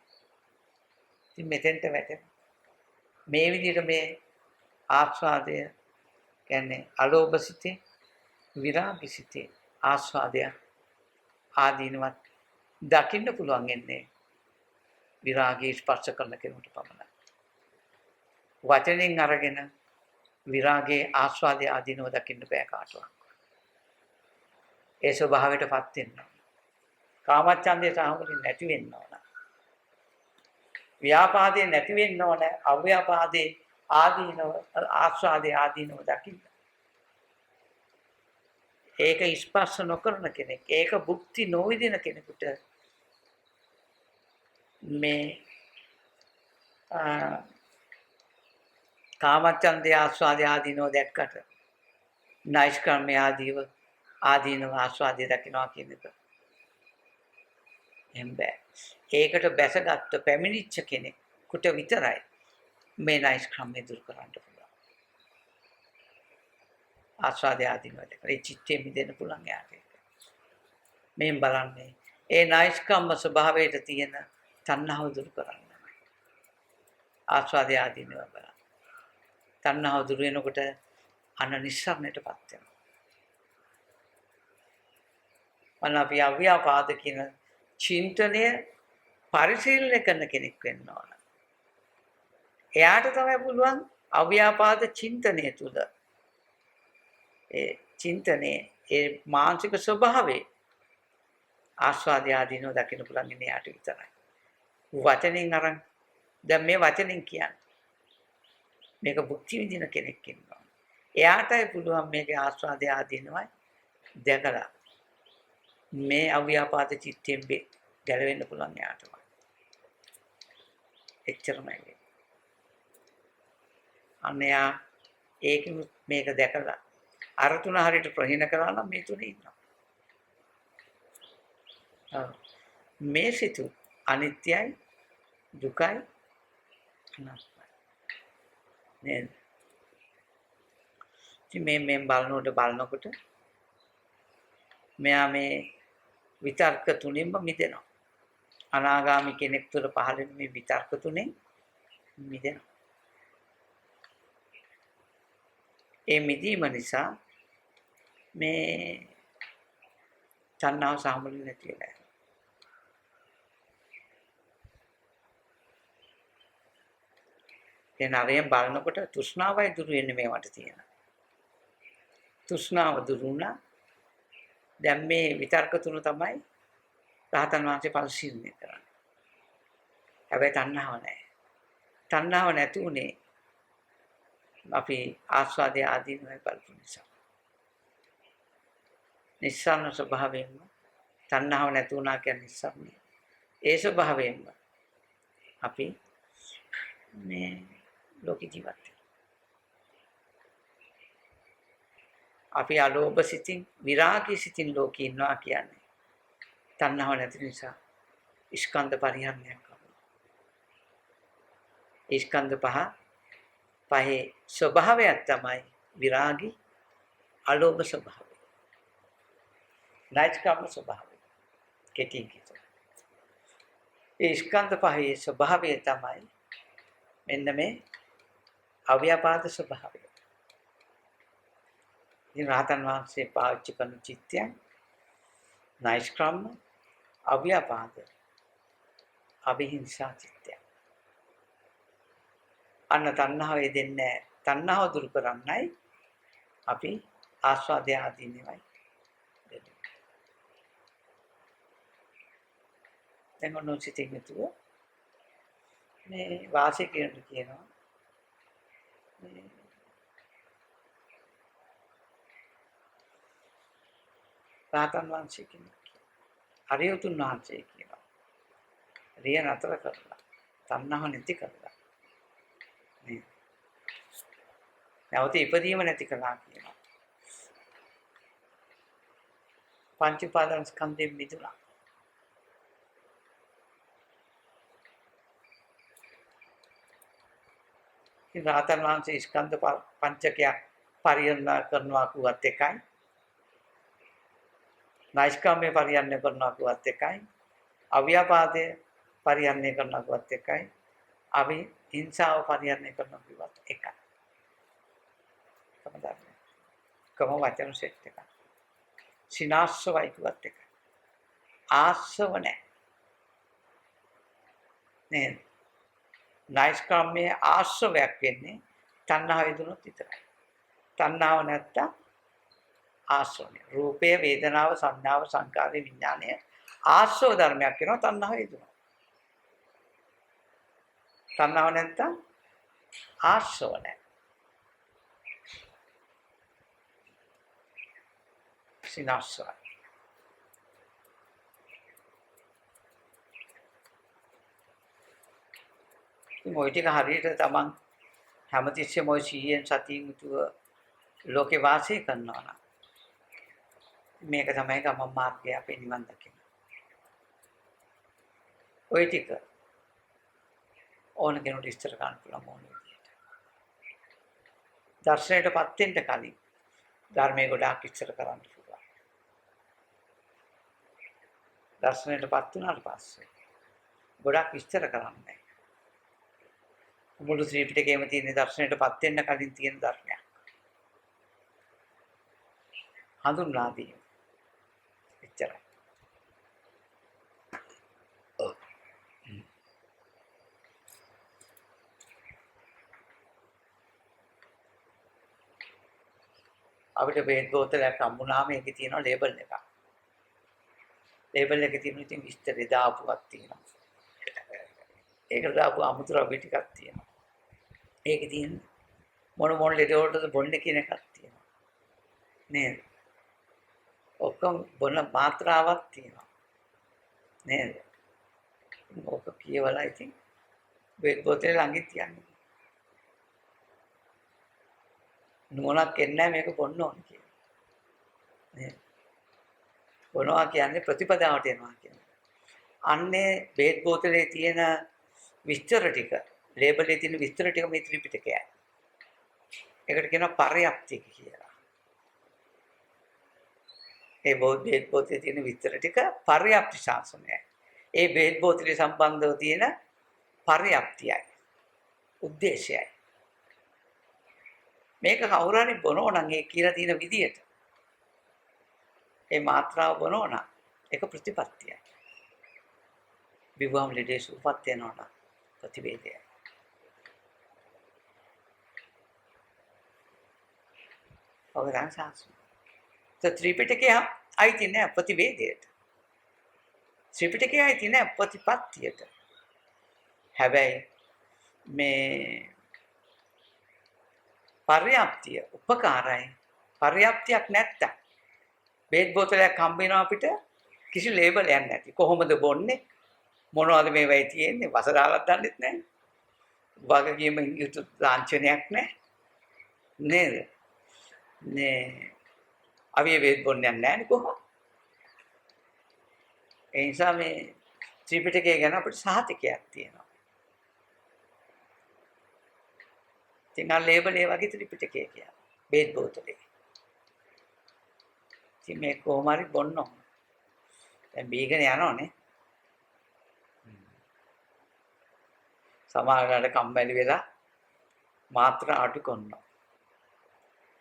ඉතින් මෙතෙන්ට වැටෙන මේ විදිහට මේ ආස්වාදය කියන්නේ අලෝභ සිතේ විරාග සිතේ ආස්වාදය ආදීනවත් දකින්න පුළුවන් එන්නේ විරාගී ස්පර්ශ කරන කෙනෙකුට පමණයි. වචනෙන් අරගෙන විරාගයේ ආස්වාදයේ ආදීනව දකින්න බෑ කාටවත්. ඒ ස්වභාවයටපත් වෙන්න. කාමච්ඡන්දේ සාහවලින් නැති වෙන්න ඕන. ව්‍යාපාදේ නැති වෙන්න ඕන. අව්‍යාපාදේ ආදීනව ආස්වාදේ ආදීනව දකින්න. ඒක ස්පර්ශ නොකරන කෙනෙක්, ඒක භුක්ති නොවිදින කෙනෙකුට මේ කාමච්ඡන්දේ ආස්වාදේ ආදීනව දැක්කට නයිස්කර්මයේ ආදීනව ආස්වාදේ දකින්නවා කියන එක එම්බෑ. ඒකට බැසගත්ත පැමිණිච්ච කෙනෙකුට විතරයි මේ නයිස්කර්මය දුරු කරන්න පුළුවන්. ආස්වාදය ආදීනව දැකලා ඒ චිත්තයෙන් මිදෙන්න පුළුවන් යාට. මේ බලන්නේ ඒ නයිස්කම්ම ස්වභාවයට තියෙන තණ්හාව දුරු කරන්න. ආස්වාදය ආදීනව බලන්න. තණ්හාව දුරු වෙනකොට අන්න නිස්සාරණයටපත් වෙනවා. අපි අව්‍යාපාද කියන චින්තනය පරිශීලනය කරන කෙනෙක් වෙන්න ඕන. එයාට තමයි පුළුවන් අව්‍යාපාද චින්තනය තුළ ඒ චින්තනයේ ඒ මානසික ස්වභාවයේ ආස්වාදය ආදීනව දකින්න පුළුවන් ඉන්නේ යාට විතරයි. වචනෙන් අරන් දැන් මේ වචනෙන් කියන්නේ මේක භුක්ති විඳින කෙනෙක් ඉන්නවා. එයාටයි පුළුවන් මේකේ ආස්වාදය ආදීනවයි දැකලා මේ අව්‍යාපාද චිත්තයෙන් ගැලවෙන්න පුළුවන් යාටමයි. එච්චරමයි. අනයා ඒක මේක දැකලා අර තුන හරියට ප්‍රහීන කරලා නම් මේ තුනේ ඉන්නවා. මේ සිතු අනිත්‍යයි දුකයි අනාත්මයි. නේද? මේ බලනකොට මෙයා මේ විතර්ක තුنين මිදෙනවා. අනාගාමි කෙනෙක් තුළ පහළ වෙන මේ විතර්ක තුنين මිදෙනවා. ඒ මිදීම නිසා මේ තණ්හාව සාමුලින් නැති වෙලා යනවා. දැන් අරයෙන් බලනකොට තෘෂ්ණාවයි දුරු වෙන්නේ මේවට තියෙන. තෘෂ්ණාව දුරු වුණා. දැන් මේ විතර්ක තුන තමයි රහතන් වහන්සේ පරිශීලනය කරන්නේ. හැබැයි තණ්හාව නැහැ. තණ්හාව නැති උනේ අපි ආස්වාදයේ ආදීනවයි බලපු නිසා. නිස්සාරණ ස්වභාවයෙන්ම තණ්හාව නැති වුණා කියන්නේ නිස්සාරණය. ඒ ස්වභාවයෙන්ම අපි මේ ලෝක ජීවත් අපි අලෝභ සිතින් විරාගී සිතින් ලෝකේ ඉන්නවා කියන්නේ තණ්හාව නැති නිසා ස්කන්ධ පරිහරණයක් කරනවා. ස්කන්ධ පහේ ස්වභාවයක් තමයි විරාගී අලෝභ ස්වභාවය. නෛෂ්ක්‍රම ස්වභාවය. කෙටියෙන් කියනවා. ඒ ස්කන්ධ පහේ ස්වභාවය තමයි මෙන්න මේ අව්‍යාපාද ස්වභාවය. ඉතින් රහතන් වහන්සේ පාවිච්චි කරන චිත්තයන් නෛෂ්ක්‍රම අව්‍යාපාද අවිහිංසා චිත්තයන්. අන්න තණ්හාව දෙන්නේ තණ්හාව දුරු කරන්නයි අපි ආස්වාදය ආදීනවයි දෙන්නේ. දැන් ඔන්න සිතින් යුතුව මේ වාසය කියනවා මේ රහතන් වහන්සේ කෙනෙක්. හරියුතුන් වහන්සේ කියනවා. රිය නතර කරලා තණ්හාව නැති කරලා මේ නැවත ඉපදීම නැති කළා කියනවා. පංච උපාදාන ස්කන්ධයෙන් මිදුණා. ඉතින් රහතන් වහන්සේ ස්කන්ධ පංචකයක් පරිහරණය කරනවා කියුවත් එකයි. නෛෂ්ක්‍රම්‍ය පරිහරණය කරනවා කියුවත් එකයි. අව්‍යාපාදයේ පරිහරණය කරනවා කියුවත් එකයි. හිංසාව පරිහරණය කරනවා කියුවත් එකයි. තමයි. කම වචන සෙට් එක. සිනාස්සවයි කියුවත් එකයි. ආස්සව නැහැ. නේද? නෛෂ්ක්‍රම්‍යයේ ආශ්‍රවයක් වෙන්නේ තණ්හාව වේදුනොත් විතරයි. තණ්හාව නැත්තම් ආශ්‍රවය. රූපය, වේදනාව, සංඥාව, සංකාරය, විඥානය ආශ්‍රව ධර්මයක් වෙනවා තණ්හාව වේදුනොත්. තණ්හාව නැත්තම් ආශ්‍රව නැහැ. සිනාස්සවයි. මොයි ටික හරියට තමන් හැමතිස්සෙම ඔය 100න් සතියින් යුතුව ලෝකේ වාසය කරනවා නම් මේක තමයි ගමන් මාර්ගය අපේ නිවන් දකින්න. ඔය ටික ඕන කෙනෙකුට ඉස්තර ගන්න පුළුවන් ඕන විදියට. දර්ශනයටපත් වෙන්න කලින් ධර්මයේ ගොඩාක් ඉස්තර කරන්න පුළුවන්. දර්ශනයටපත් වුණාට පස්සේ ගොඩාක් ඉස්තර කරන්නේ මුළු ත්‍රිපිටකයේම තියෙන දර්ශනයටපත් වෙන්න කලින් තියෙන ධර්මයක්. හඳුන්වා දීම. එච්චරයි. අපිට බේත් බෝතලයක් හම්බුනාම ඒකේ තියෙනවා ලේබල් එකක්. ලේබල් එකේ තියෙන ඉතින් විස්තර දාපුවක් තියෙනවා. ඒකට දාපු අමුද්‍රව්‍ය ටිකක් තියෙනවා. ඒකේ තියෙන මොන ලෙඩ වලටද බොන්නේ කියන එකක් තියෙනවා. නේද? ඔක්කොම බොන මාත්‍රාවක් තියෙනවා. නේද? ඔක කියවලා ඉතින් බේත් බෝතලේ ළඟින් තියන්නේ. නුවණක් එන්නේ මේක බොන්න ඕන කියලා. නේද? බොනවා කියන්නේ ප්‍රතිපදාවට එනවා කියන්නේ. අන්නේ බේත් බෝතලේ තියෙන විස්තර ටික, ලේබලේ තියෙන විස්තර ටික මේ ත්‍රිපිටකයයි. ඒකට කියනවා පර්යාප්තිය කියලා. ඒ බේත් බෝතලේ තියෙන විස්තර ටික පර්යාප්ති ශාසනයයි. ඒ බේත් බෝතලේ සම්බන්ධව තියෙන පර්යාප්තියයි. උද්දේශයයි. මේක කවුරු හරි බොනෝ නම් ඒ කියලා තියෙන විදියට. ඒ මාත්‍රාව බොනෝ නම් ඒක ප්‍රතිපත්තියයි. විවම් ලෙඩේ සුවපත් වෙනවා නම් ප්‍රතිවේදයයි. ඔය රාසාසු. ත්‍රිපිටකයේ අයිති නෑ ප්‍රතිවේදයට. ත්‍රිපිටකයේ අයිති නෑ ප්‍රතිපත්තියට. හැබැයි මේ පර්යාප්තිය උපකාරයි. පර්යාප්තියක් නැත්තම් බේත් බෝතලයක් හම්බ වෙනවා අපිට කිසි ලේබලයක් නැති. කොහොමද බොන්නේ? මොනවද මේ වෙයි තියෙන්නේ? වසරාලක් දන්නෙත් නැහැ. වගකීම යුතු ලාංඡනයක් නැහැ. නේද? නේ අපි බේත් බොන්නේ නැහැ කොහොමද? ඒ නිසා මේ ත්‍රිපිටකය ගැන අපිට සහතිකයක් තියෙනවා. ඉතින් අර ලේබල් ඒ වගේ ත්‍රිපිටකය කියන්නේ. බේත් බෝතලේ. ඉතින් මේ කොහොම හරි බොන්න ඕන. දැන් බීගෙන යනවනේ. සමහරවිට කම්මැලි වෙලා මාත්‍රා අඩු කරනවා.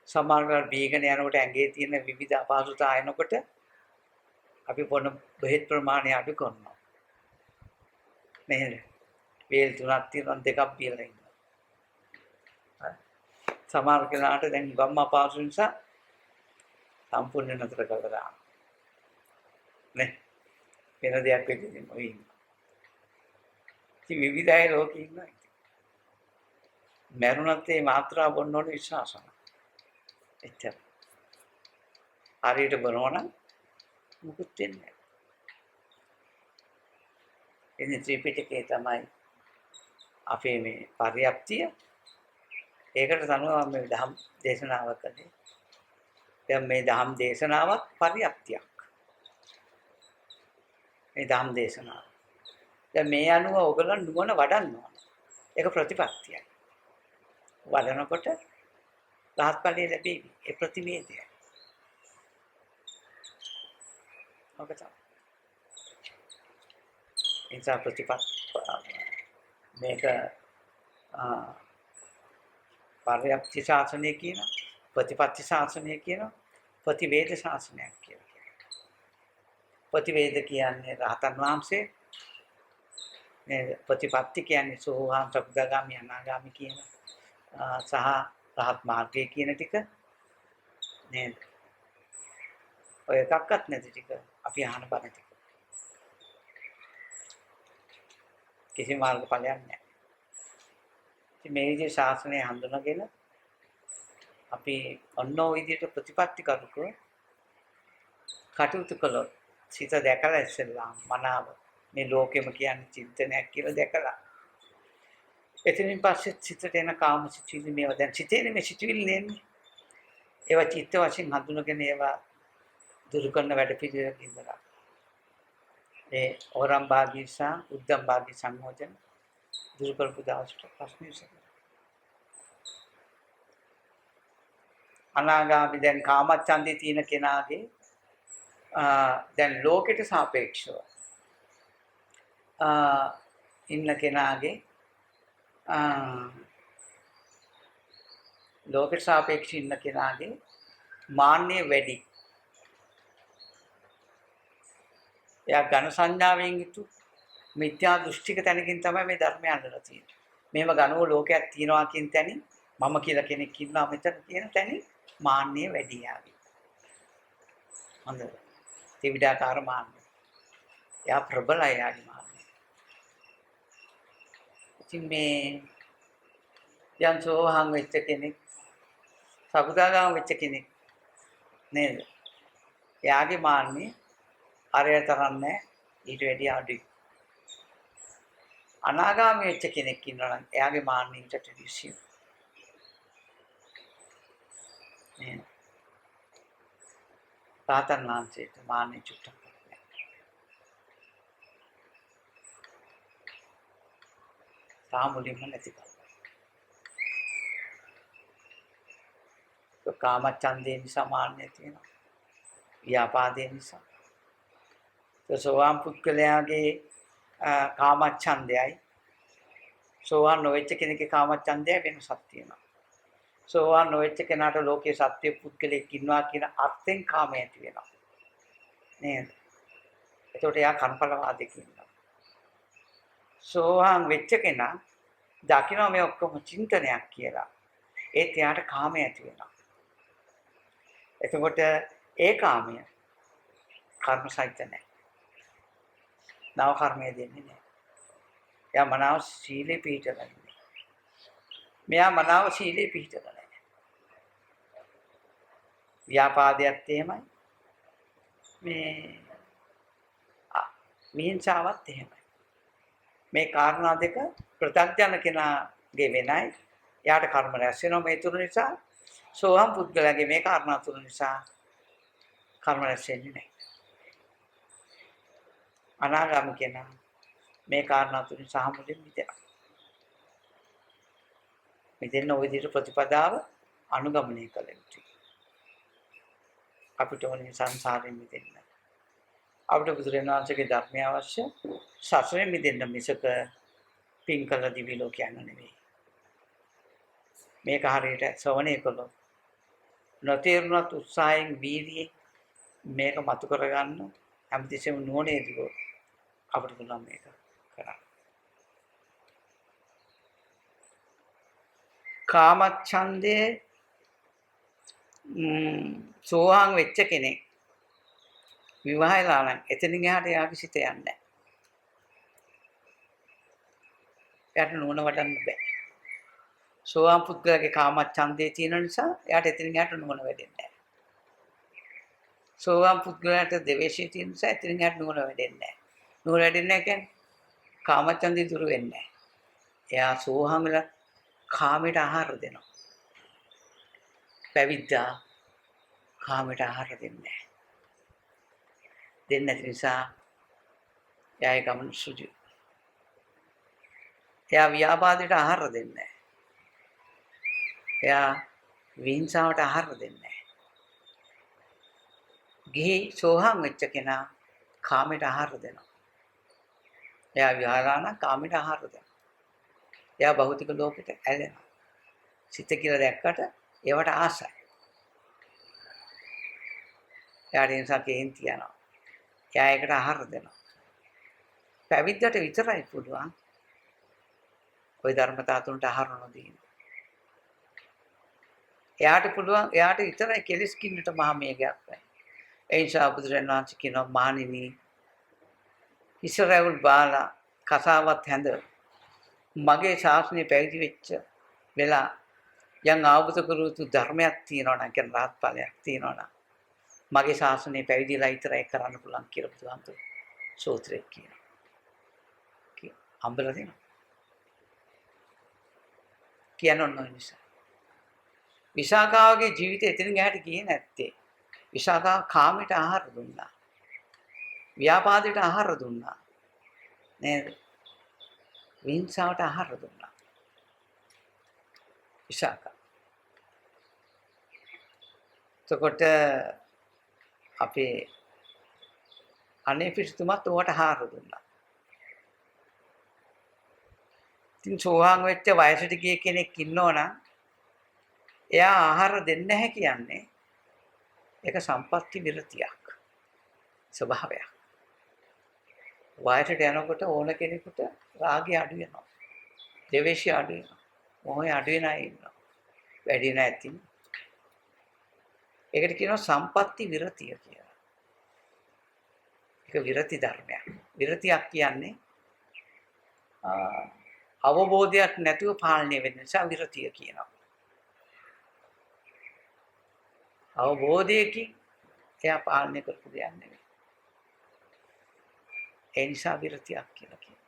සමහරවිට බීගෙන යනකොට ඇඟේ තියෙන විවිධ අපහසුතා එනකොට අපි බොන බෙහෙත් ප්‍රමාණය අඩු කරනවා. නේද? වේල් 3ක් තියෙනවා 2ක් බීලා ඉන්නවා. සමහර කෙනාට දැන් ගම්ම අපහසු නිසා සම්පූර්ණ නතර කරලා දානවා. නේ? වෙන දෙයක් වෙන්නේ ඔය ඉන්නවා. ඉතින් විවිධ අය ලෝකේ ඉන්නවා. මරුණත් මේ මාත්‍රා බොන්න ඕනේ විශ්වාසන. එච්චර. හරියට බොනවා නම් මුකුත් වෙන්නේ නැහැ. එන්නේ ත්‍රිපිටකේ තමයි අපේ මේ පරියප්තිය. ඒකට තමයි මේ ධම් දේශනාව කළේ. දැන් මේ ධම් දේශනාවක් පරියප්තියක්. මේ ධම් දේශනාව. දැන් මේ අනුව ඔයගොල්ලන් නුවණ වඩන්න ඕන. ඒක ප්‍රතිපත්තියයි. වඩනකොට රහත් ඵලයේ ලැබෙවි. ඒ ප්‍රතිවේදය. ඔක තමයි. ඉන්සා මේක පරියප්ති ශාසනය කියන ප්‍රතිපත්ති ශාසනය කියන ප්‍රතිවේද ශාසනයක් කියලා. ප්‍රතිවේද කියන්නේ රහතන් වහන්සේ. මේ ප්‍රතිපත්ති කියන්නේ සෝවාන් සකදාගාමි අනාගාමි කියන සහ රහත් මාර්ගය කියන ටික නේද? ඔය එකක්වත් නැති ටික අපි අහන බණ ටික. කිසි මාර්ගඵලයක් නැහැ. ඉතින් මේ විදිහේ ශාසනය හඳුනගෙන අපි ඔන්න ඔය විදිහට ප්‍රතිපත්ති කරුක කටයුතු කළොත් සිත දැකලා ඉස්සෙල්ලා මනාව මේ ලෝකෙම කියන්නේ චින්තනයක් කියලා දැකලා එතනින් පස්සේ සිතට එන කාම සිතුවිලි මේවා දැන් සිතේ මේ සිතුවිලි නෙන්නේ ඒවා චිත්ත වශයෙන් හඳුනගෙන ඒවා දුරු කරන වැඩ පිළිවෙලක ඉඳලා ඒ ඕරම් භාගී සහ උද්දම් භාගී සංයෝජන දුරු කරපු දවසට ප්‍රශ්න විසඳෙනවා. අනාගාමී දැන් කාමච්ඡන්දේ තියෙන කෙනාගේ දැන් ලෝකෙට සාපේක්ෂව ඉන්න කෙනාගේ ලෝකෙට සාපේක්ෂව ඉන්න කෙනාගේ මාන්නය වැඩි. එයා ඝන සංඥාවෙන් යුතු මිත්‍යා දෘෂ්ටික තැනකින් තමයි මේ ධර්මය අල්ලලා තියෙන්නේ. මේව ඝනව ලෝකයක් තියනවා කියන තැනින් මම කියලා කෙනෙක් ඉන්නවා මෙතන කියන තැනින් මාන්නය වැඩි යාවි. හොඳයි. ත්‍රිවිධාකාර මාන්නය. එයා ප්‍රබලයි යාගේ මාන්නය. ඉතින් මේ යම් සෝහං වෙච්ච කෙනෙක් සකුදාගාම වෙච්ච කෙනෙක් නේද? එයාගේ මාන්නය හරියට තරන්නේ ඊට වැඩිය අඩුයි. අනාගාමී වෙච්ච කෙනෙක් ඉන්නවා නම් එයාගේ මාන්නය ඊට ටිසිය. නේ. රාතන් වහන්සේට මාන්නය චුට්ටක් නැහැ. සාමුලින්ම නැති කරලා. කාමච්ඡන්දේ නිසා මාන්නය තියෙනවා. ව්‍යාපාදේ නිසා. සෝවාන් පුද්ගලයාගේ කාමච්ඡන්දයයි සෝවාන් නොවෙච්ච කෙනෙක්ගේ කාමච්ඡන්දය වෙනසක් තියෙනවා. සෝවාන් නොවෙච්ච කෙනාට ලෝකයේ සත්‍ය පුද්ගලෙක් ඉන්නවා කියන අර්ථයෙන් කාමය ඇති වෙනවා. නේද? එතකොට එයා කර්මඵලවාදී කියනවා. සෝවාන් වෙච්ච කෙනා දකින්න මේ ඔක්කොම චින්තනයක් කියලා. ඒත් එයාට කාමය ඇති වෙනවා. එතකොට ඒ කාමය කර්ම සහිත නැහැ. නව කර්මය දෙන්නේ නැහැ. එයා මනාව සීලේ පිළිපදලා ඉන්නේ. මෙයා මනාව සීලේ පිළිපදලා නැහැ. ව්‍යාපාදයක් එහෙමයි. මේ මිහිංසාවත් එහෙමයි. මේ කාරණා දෙක ප්‍රත්‍යඥ කෙනාගේ වෙනයි. එයාට කර්ම රැස් වෙනවා මේ තුන නිසා. සෝහම් පුද්ගලයාගේ මේ කාරණා තුන නිසා කර්ම රැස් වෙන්නේ නැහැ. අනාගාමී කෙනා මේ කාරණා තුලින් සහ මුලින් මිදෙනවා. මිදෙන්න ওই විදිහට ප්‍රතිපදාව අනුගමනය කළ යුතුයි. අපිට ඕනේ සංසාරයෙන් මිදෙන්න. අපිට බුදුරජාණන් වහන්සේගේ ධර්මය අවශ්‍ය සසරෙන් මිදෙන්න මිසක පින් කළ දිවි ලෝක යන්න නෙවෙයි. මේක හරියට ශ්‍රවණය කළොත් නොතේරුණත් උත්සාහයෙන් වීර්යයෙන් මේක මතු කරගන්න හැමතිස්සෙම නුවණේදී අපිට පුළුවන් මේක කරන්න. කාමච්ඡන්දේ සෝවාන් වෙච්ච කෙනෙක් විවාහයලා නම් එතනින් එහාට යාගේ සිත යන්නේ නැහැ. එයාට නුවණ වඩන්න බෑ. සෝවාන් පුද්ගලයාගේ කාමච්ඡන්දේ තියෙන නිසා එයාට එතනින් එහාට නුවණ වැඩෙන්නේ නැහැ. සෝවාන් පුද්ගලයාට ද්වේෂය තියෙන නිසා එතනින් එහාට නුවණ වැඩෙන්නේ නැහැ. නුවණ වැඩෙන්නේ නැහැ කියන්නේ කාමච්ඡන්දේ දුරු වෙන්නේ නැහැ. එයා සෝවාන් වෙලා කාමයට ආහාර දෙනවා. පැවිද්දා කාමයට ආහාර දෙන්නේ නැහැ. දෙන්නේ නැති නිසා එයාගේ ගමන සුජු. එයා ව්‍යාපාදයට ආහාර දෙන්නේ නැහැ. එයා විහිංසාවට ආහාර දෙන්නේ නැහැ. ගිහි සෝහම් වෙච්ච කෙනා කාමයට ආහාර දෙනවා. එයා විහාරාන කාමයට ආහාර දෙනවා. එයා භෞතික ලෝකෙට ඇලෙනවා. සිත කියලා දැක්කට ඒවට ආසයි. එයාට ඒ නිසා කේන්ති යනවා. එයා ඒකට ආහාර දෙනවා. පැවිද්දට විතරයි පුළුවන් ওই ධර්මතා තුනට ආහාර නොදීම. එයාට පුළුවන් එයාට විතරයි කෙලස් කින්නට මහා මේඝයක් වෙයි. ඒ නිසා බුදුරජාණන් වහන්සේ කියනවා මානිනී ඉස්සරවල් බාලා කසාවත් හැඳ මගේ ශාසනය පැවිදි වෙච්ච වෙලා යම් ආවුත කරුතු ධර්මයක් තියෙනවා නම් කියන රහත් ඵලයක් තියෙනවා නම් මගේ ශාසනය පැවිදිලා විතරයි කරන්න පුළුවන් කියලා බුදුහාමුදුරු සූත්‍රයේ කියනවා. අම්බල දෙනවා. කියනොත් නිසා විසාකාවගේ ජීවිතය එතනින් එහාට ගියේ නැත්තේ. විසාකාව කාමයට ආහාර දුන්නා. ව්‍යාපාදයට ආහාර දුන්නා. නේද? විහිංසාවට ආහාර දුන්නා. විසාකා. එතකොට අපේ අනේ පිටුතුමත් ඔවට ආහාර දුන්නා. ඉතින් සෝවාන් වෙච්ච වයසට ගිය කෙනෙක් ඉන්නවනම් එයා ආහාර දෙන්නේ නැහැ කියන්නේ ඒක සම්පත්‍ති විරතියක් ස්වභාවයක්. වයසට යනකොට ඕන කෙනෙකුට රාගය අඩු වෙනවා. ද්වේෂය අඩු වෙනවා. මොහය අඩු වෙන අය ඉන්නවා. වැඩි නැති. ඒකට කියනවා සම්පත්‍ති විරතිය කියලා. ඒක විරති ධර්මයක්. විරතියක් කියන්නේ අවබෝධයක් නැතුව පාලනය වෙන නිසා විරතිය කියනවා. අවබෝධයකින් එයා පාලනය කරපු දෙයක් නෙවෙයි. ඒ නිසා විරතියක් කියලා කියනවා.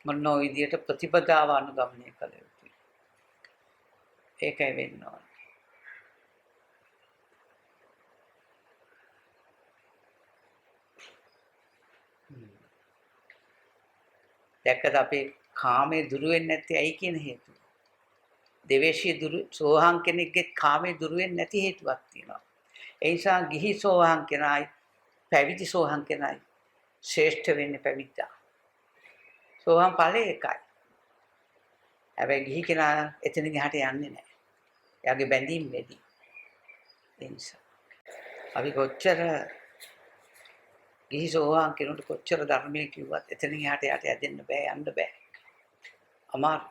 මොන විදියට ප්‍රතිපදාව අනුගමනය කළ යුතුයි. ඒකයි වෙන්න ඕන. දැක්කද අපේ කාමයේ දුරු වෙන්නේ නැත්තේ ඇයි කියන හේතුව. ද්වේෂය දුරු සෝහං කෙනෙක්ගේ කාමයේ දුරු වෙන්නේ නැති හේතුවක් තියෙනවා. ඒ නිසා ගිහි සෝහං කෙනායි පැවිදි සෝහං කෙනායි ශ්‍රේෂ්ඨ වෙන්නේ පැවිද්දා. සෝහං ඵලයේ එකයි. හැබැයි ගිහි කෙනා එතනින් එහාට යන්නේ නැහැ. එයාගේ බැඳීම් වැඩි. ඒ නිසා අපි කොච්චර ගිහි සෝහං කෙනෙකුට කොච්චර ධර්මයේ කිව්වත් එතනින් එහාට යට යදෙන්න බෑ යන්න බෑ. අමාරු.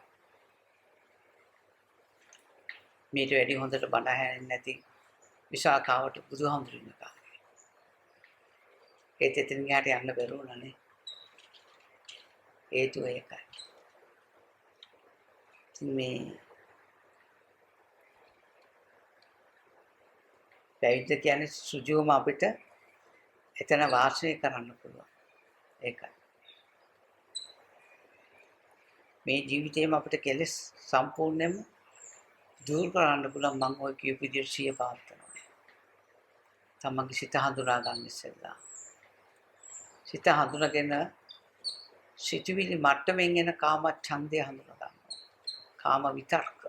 මේට වැඩි හොඳට බණ ඇහෙන්නේ නැති විසාකාවට බුදුහාමුදුරුවෝ ඉන්නවා. ඒත් එතනින් එහාට යන්න බැරුණානේ. හේතුව ඒකයි. මේ පැවිද්ද කියන්නේ සුජුවම අපිට එතන වාසය කරන්න පුළුවන්. ඒකයි. මේ ජීවිතේම අපිට කෙලෙස් සම්පූර්ණයෙන්ම දුරු කරන්න පුළුවන් මම ඔය කියපු විදිහට සිය පාත්තනවා. තමන්ගේ සිත හඳුනා ගන්න ඉස්සෙල්ලා. සිත හඳුනාගෙන සිතුවිලි මට්ටමින් එන කාම ඡන්දය හඳුනා ගන්නවා. කාම විතර්ක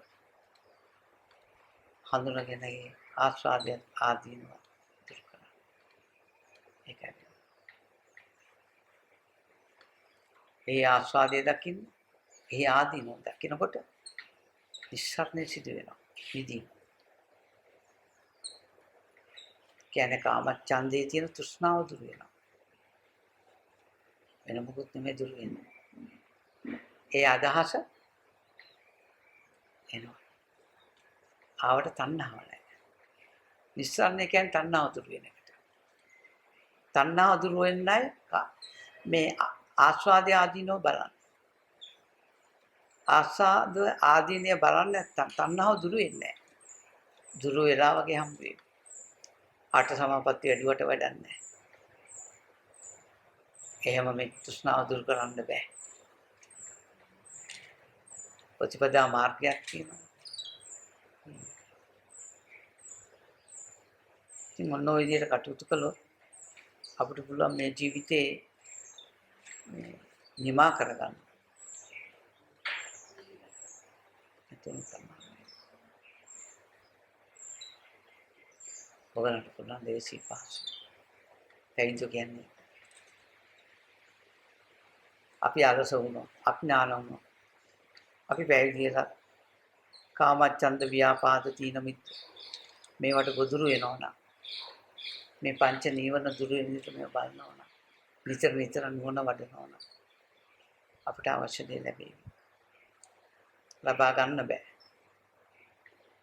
හඳුනාගෙන ඒ ආස්වාදය ආදීනව දුරු කරනවා. ඒකයි. ඒ ආස්වාදය දකින්න, ඒ ආදීනව දකිනකොට නිස්සාරණය සිදු වෙනවා. විදී. කියන්නේ කාම ඡන්දයේ තියෙන තෘෂ්ණාව දුරු වෙනවා. වෙන මොකුත් නෙමෙයි දුරු වෙන්නේ. ඒ අදහස එනවා. ආවට තණ්හාව නැහැ. නිස්සාරණය කියන්නේ තණ්හාව දුරු වෙන එකට. තණ්හාව දුරු වෙන්නයි මේ ආස්වාදය ආදීනව බලන්න. ආස්වාද ආදීනය බලන්න නැත්නම් තණ්හාව දුරු වෙන්නේ නැහැ. දුරු වෙලා වගේ හම්බ වෙනවා. ආට සමාපatti වැඩිවට වැඩක් නැහැ. එහෙම මේ තෘෂ්ණාව දුරු කරන්න බෑ. ප්‍රතිපදා මාර්ගයක් තියෙනවා. ඉතින් මොන විදියට කටයුතු කළොත් අපිට පුළුවන් මේ ජීවිතේ නිමා කරගන්න. එතන තමයි. ඔයගලන්ට පුළුවන් දේශී පහසු. තැයින්තු කියන්නේ අපි අරස වුණා, අඥාන වුණා. අපි පැවිදිලා කාමච්ඡන්ද ව්‍යාපාද තීන මිත්‍ර මේවට ගොදුරු වෙනවා නම් මේ පංච නීවරණ දුරු වෙන විදිහට මේ බලනවා නම් නිතර නිතර නුවණ වඩනවා නම් අපිට අවශ්‍ය දේ ලැබෙයි. ලබා ගන්න බෑ.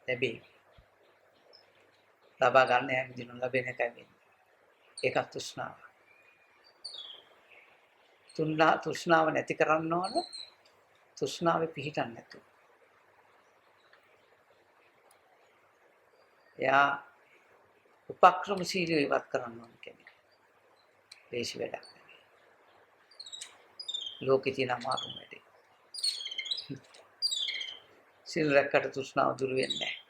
ලැබෙයි. ලබා ගන්න යම් දින ලැබෙන එකයි වෙන්නේ. ඒක තෘෂ්ණාව. තෘෂ්ණාව නැති කරන්න ඕන. තෘෂ්ණාවේ පිහිටන්න නැතුව. එයා උපක්‍රමශීලීව ඉවත් කරන්න ඕන කෙනෙක්. දේශි වැඩක් නෙවෙයි. ලෝකේ තියෙන අමාරුම වැඩේ. සිල් රැක්කට තෘෂ්ණාව දුරු වෙන්නේ නැහැ.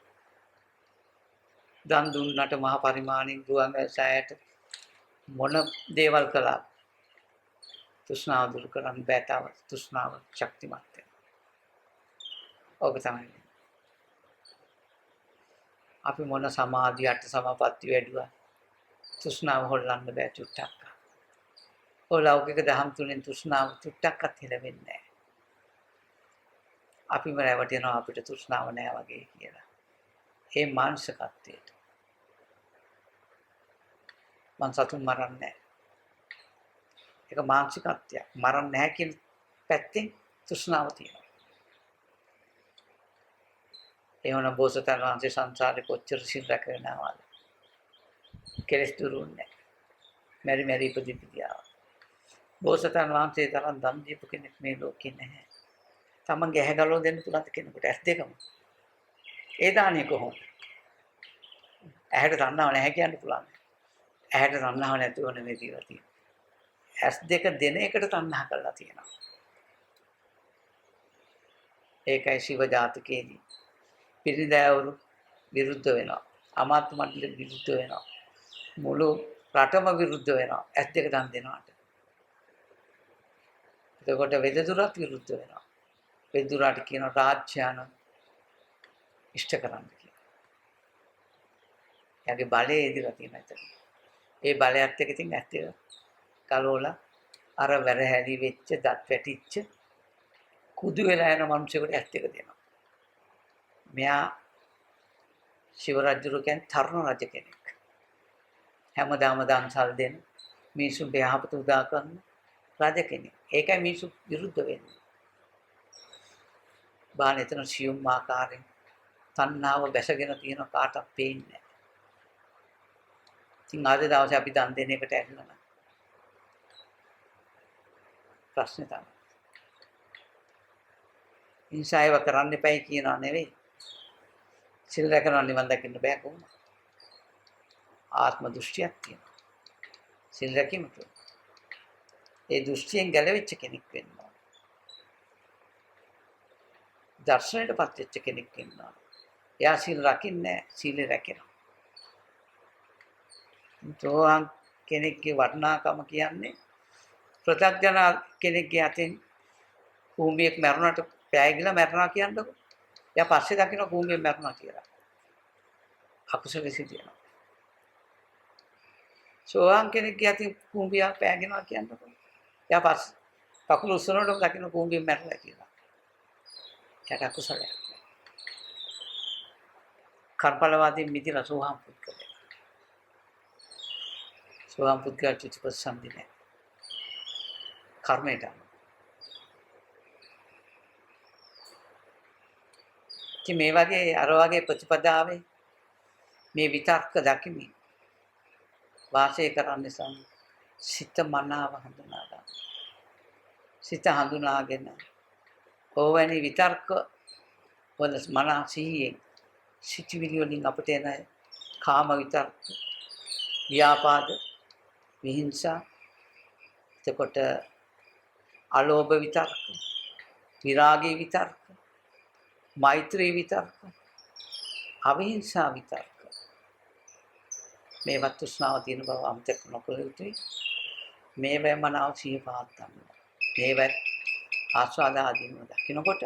දන් දුන්නට මහ පරිමාණින් ගුවන් වැසෑයට මොන දේවල් කළා තෘෂ්ණාව දුරු කරන්න බෑ. තව තෘෂ්ණාව ශක්තිමත් වෙනවා. ඔබ තමයි. අපි මොන සමාධියට සමාපatti වැඩුවා තෘෂ්ණාව හොල්ලන්න බෑ චුට්ටක්. ඔය ලෞකික දහම් තුලින් තෘෂ්ණාව චුට්ටක්වත් හෙලවෙන්නේ නැහැ. අපිම රැවටෙනවා අපිට තෘෂ්ණාව නැහැ වගේ කියලා. ඒ මානසිකත්වයට මං සතුන් මරන්නේ නැහැ. ඒක මානසිකත්වයක්. මරන්නේ නැහැ කියන පැත්තෙන් තෘෂ්ණාව තියෙනවා. එහෙනම් බෝසතාණන් වහන්සේ සංසාරේ කොච්චර සිල් රැකගෙන ආවද? කෙලස් දුරුන්නේ. මෙරි මෙරි ඉපදිපියා. බෝසතාණන් වහන්සේ තරම් දන් දීපු කෙනෙක් මේ ලෝකේ නැහැ. තමන්ගේ ඇහැ ගලව දෙන්න පුළුවන් කෙනෙකුට ඇස් දෙකම. ඒ දාන්නේ කොහොමද? ඇහැට තණ්හාව නැහැ කියන්න පුළුවන්. ඇහැට තණ්හාව නැතුව නෙමෙයි කියලා තියෙන්නේ. ඇස් දෙක දෙන එකට තණ්හා කරලා තියෙනවා. ඒකයි ශිව ජාතකයේදී පිරිදෑවරු විරුද්ධ වෙනවා. අමාත්‍ය මණ්ඩල විරුද්ධ වෙනවා. මුළු රටම විරුද්ධ වෙනවා. ඇස් දෙක දන් දෙනවාට. එතකොට වෙදදුරත් විරුද්ධ වෙනවා. වෙදදුරාට කියන රාජ්‍යයන් ඉෂ්ට කරන්න කියලා. එයාගේ බලය එදිලා තියෙනවා එතන. ඒ බලයත් එක්ක ඉතින් ඇස් දෙක කලෝලා අර වැරහැලි වෙච්ච දත් වැටිච්ච කුදු වෙලා යන මිනිසෙකුට ඇස් දෙක දෙනවා. මෙයා ශිව රජුරු කියන්නේ තරුණ රජ කෙනෙක්. හැමදාම දන්සල් දෙන මිනිසුන්ට යහපත උදා කරන රජ කෙනෙක්. ඒකයි මිනිසු විරුද්ධ වෙන්නේ. බාන එතන සියුම් ආකාරයෙන් තණ්හාව බැසගෙන තියෙන කාටවත් පේන්නේ නැහැ. ඉතින් අද දවසේ අපි දන් දෙන එකට ඇල්ලනවා. ප්‍රශ්නේ තමයි. ඉන්සායව කරන්න එපයි කියනවා නෙවෙයි. සිල් රැකනවා නිවන් දකින්න බෑ කොහොමද? ආත්ම දෘෂ්ටියක් තියෙනවා. සිල් රැකීම තුළ. ඒ දෘෂ්ටියෙන් ගැලවෙච්ච කෙනෙක් වෙන්න ඕන. දර්ශනයටපත් වෙච්ච කෙනෙක් වෙන්න ඕන. එයා සිල් රකින්නේ නැහැ. සීල රැකෙනවා. සෝවාන් කෙනෙක්ගේ වටිනාකම කියන්නේ පෘථග්ජන කෙනෙක්ගේ අතින් කූඹියෙක් මැරුණාට පෑගිලා මැරෙනවා කියන්නකො. එයා පස්සේ දකින්න කූඹියෙන් මැරුණා කියලා. අකුසල සිටිනවා. සෝවාන් කෙනෙක්ගේ අතින් කූඹියා පෑගෙනවා කියන්නකො. එයා පස්සේ කකුල උස්සනකොට දකින්න කූඹියෙන් මැරුණා කියලා. ඒක අකුසලයක්. කර්මඵලවාදීන් මිදිලා සෝවාන් පුද්ගලයා. සෝවාන් පුද්ගලයා චිත්තපස්සන්දි නැහැ. කර්මයට අනුව. ඉතින් මේ වගේ අර වගේ ප්‍රතිපදාවේ මේ විතර්ක දකිමින් වාසය කරන්න නිසා සිත මනාව හඳුනා ගන්න. සිත හඳුනාගෙන ඕවැනි විතර්ක වල මනා සිහියෙන් සිතිවිලි වලින් අපට එන කාම විතර්ක, ව්‍යාපාද, විහිංසා, එතකොට අලෝභ විතර්ක, විරාගී විතර්ක, මෛත්‍රී විතර්ක, අවිහිංසා විතර්ක. මේවත් තෘෂ්ණාව තියෙන බව අමතක නොකළ යුතුයි. මේවැ මනාව සිහිය පවත්වන්න. මේවැ ආස්වාද ආදීනව දකිනකොට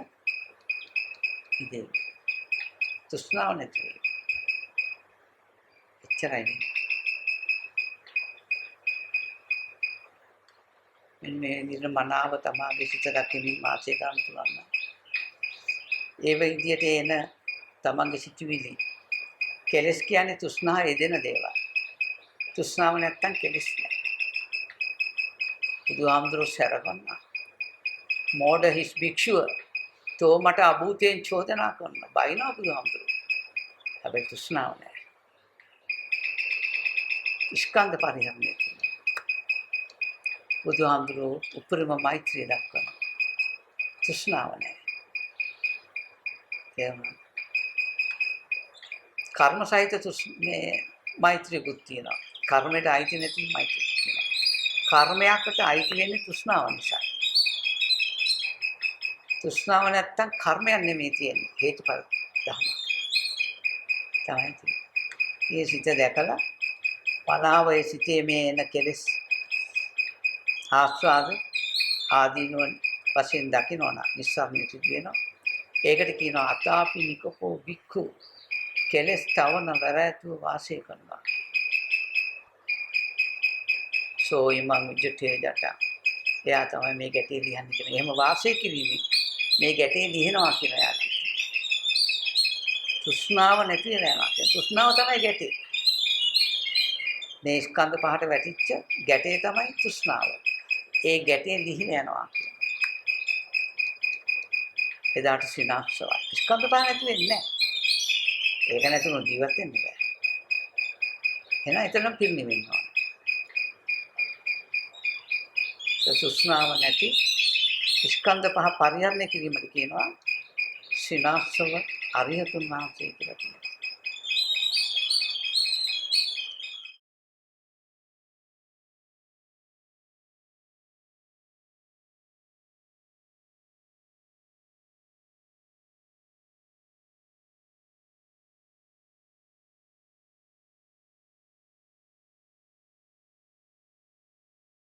ඉතින් තෘෂ්ණාව නැති වෙයි. එච්චරයි. මේ විදිහට මනාව තමයි සිත දකිමින් වාසය කරන්න පුළුවන්. ඒ විදිහට එන තමන්ගේ සිතුවිලි කෙලස් කියන්නේ තෘෂ්ණාව යෙදෙන දේවල්. තෘෂ්ණාව නැත්තම් කෙලස් නෑ. බුදුහාමුදුරුවෝ සැරගන්නා මෝඩ හිස් භික්ෂුව තෝ මට අභූතයෙන් චෝදනා කරනවා. බයිනවා බුදුහාමුදුරුවෝ. හැබැයි තෘෂ්ණාව නෑ. ස්කන්ධ පරිහරණය කරනවා. බුදුහාමුදුරුවෝ උපරිම මෛත්‍රිය දක්වනවා. තෘෂ්ණාව නෑ. කර්ම සහිත මේ මෛත්‍රියකුත් තියෙනවා. කර්මයට අයිති නැති මෛත්‍රියක් තියෙනවා. කර්මයකට අයිති වෙන්නේ තෘෂ්ණාව නිසා. තෘෂ්ණාව නැත්තම් කර්මයක් නෙමෙයි තියෙන්නේ. හේතුඵල ධර්ම. තමයි. මේ සිත දැකලා පලාවේ සිටේ මේ එන කෙලෙස් ආස්වාද ආදීනවන් වශයෙන් දකින්න නිස්සාරණය සිදු වෙනවා. ඒකට කියනවා අතාපි නිකපෝ වික්ඛු කෙලස් තවන වැරැතුව වාසය කරනවා. සෝයිමං විජිතේ ජට. එයා තමයි මේ ගැටේ ලියන්නේ කියන. එහෙම වාසය කිරීමේ මේ ගැටේ ලියනවා කියන යාට. තෘෂ්ණාව නැති වෙනවා. තෘෂ්ණාව තමයි ගැටේ. මේ ස්කන්ධ පහට වැටිච්ච ගැටේ තමයි තෘෂ්ණාව. ඒ ගැටේ ලිහින යනවා කියන. එදාට සිනාක්ෂවයි. ස්කන්ධ පහ නැති වෙන්නේ නැහැ. ඒක නැතුව ජීවත් වෙන්න බෑ. එහෙනම් එතනම පිරිනිවෙන්න ඕන. තෘෂ්ණාව නැති ස්කන්ධ පහ පරිහරණය කිරීමට කියනවා සිනාක්ෂව අරිහතුන් වහන්සේ කියලා කියනවා.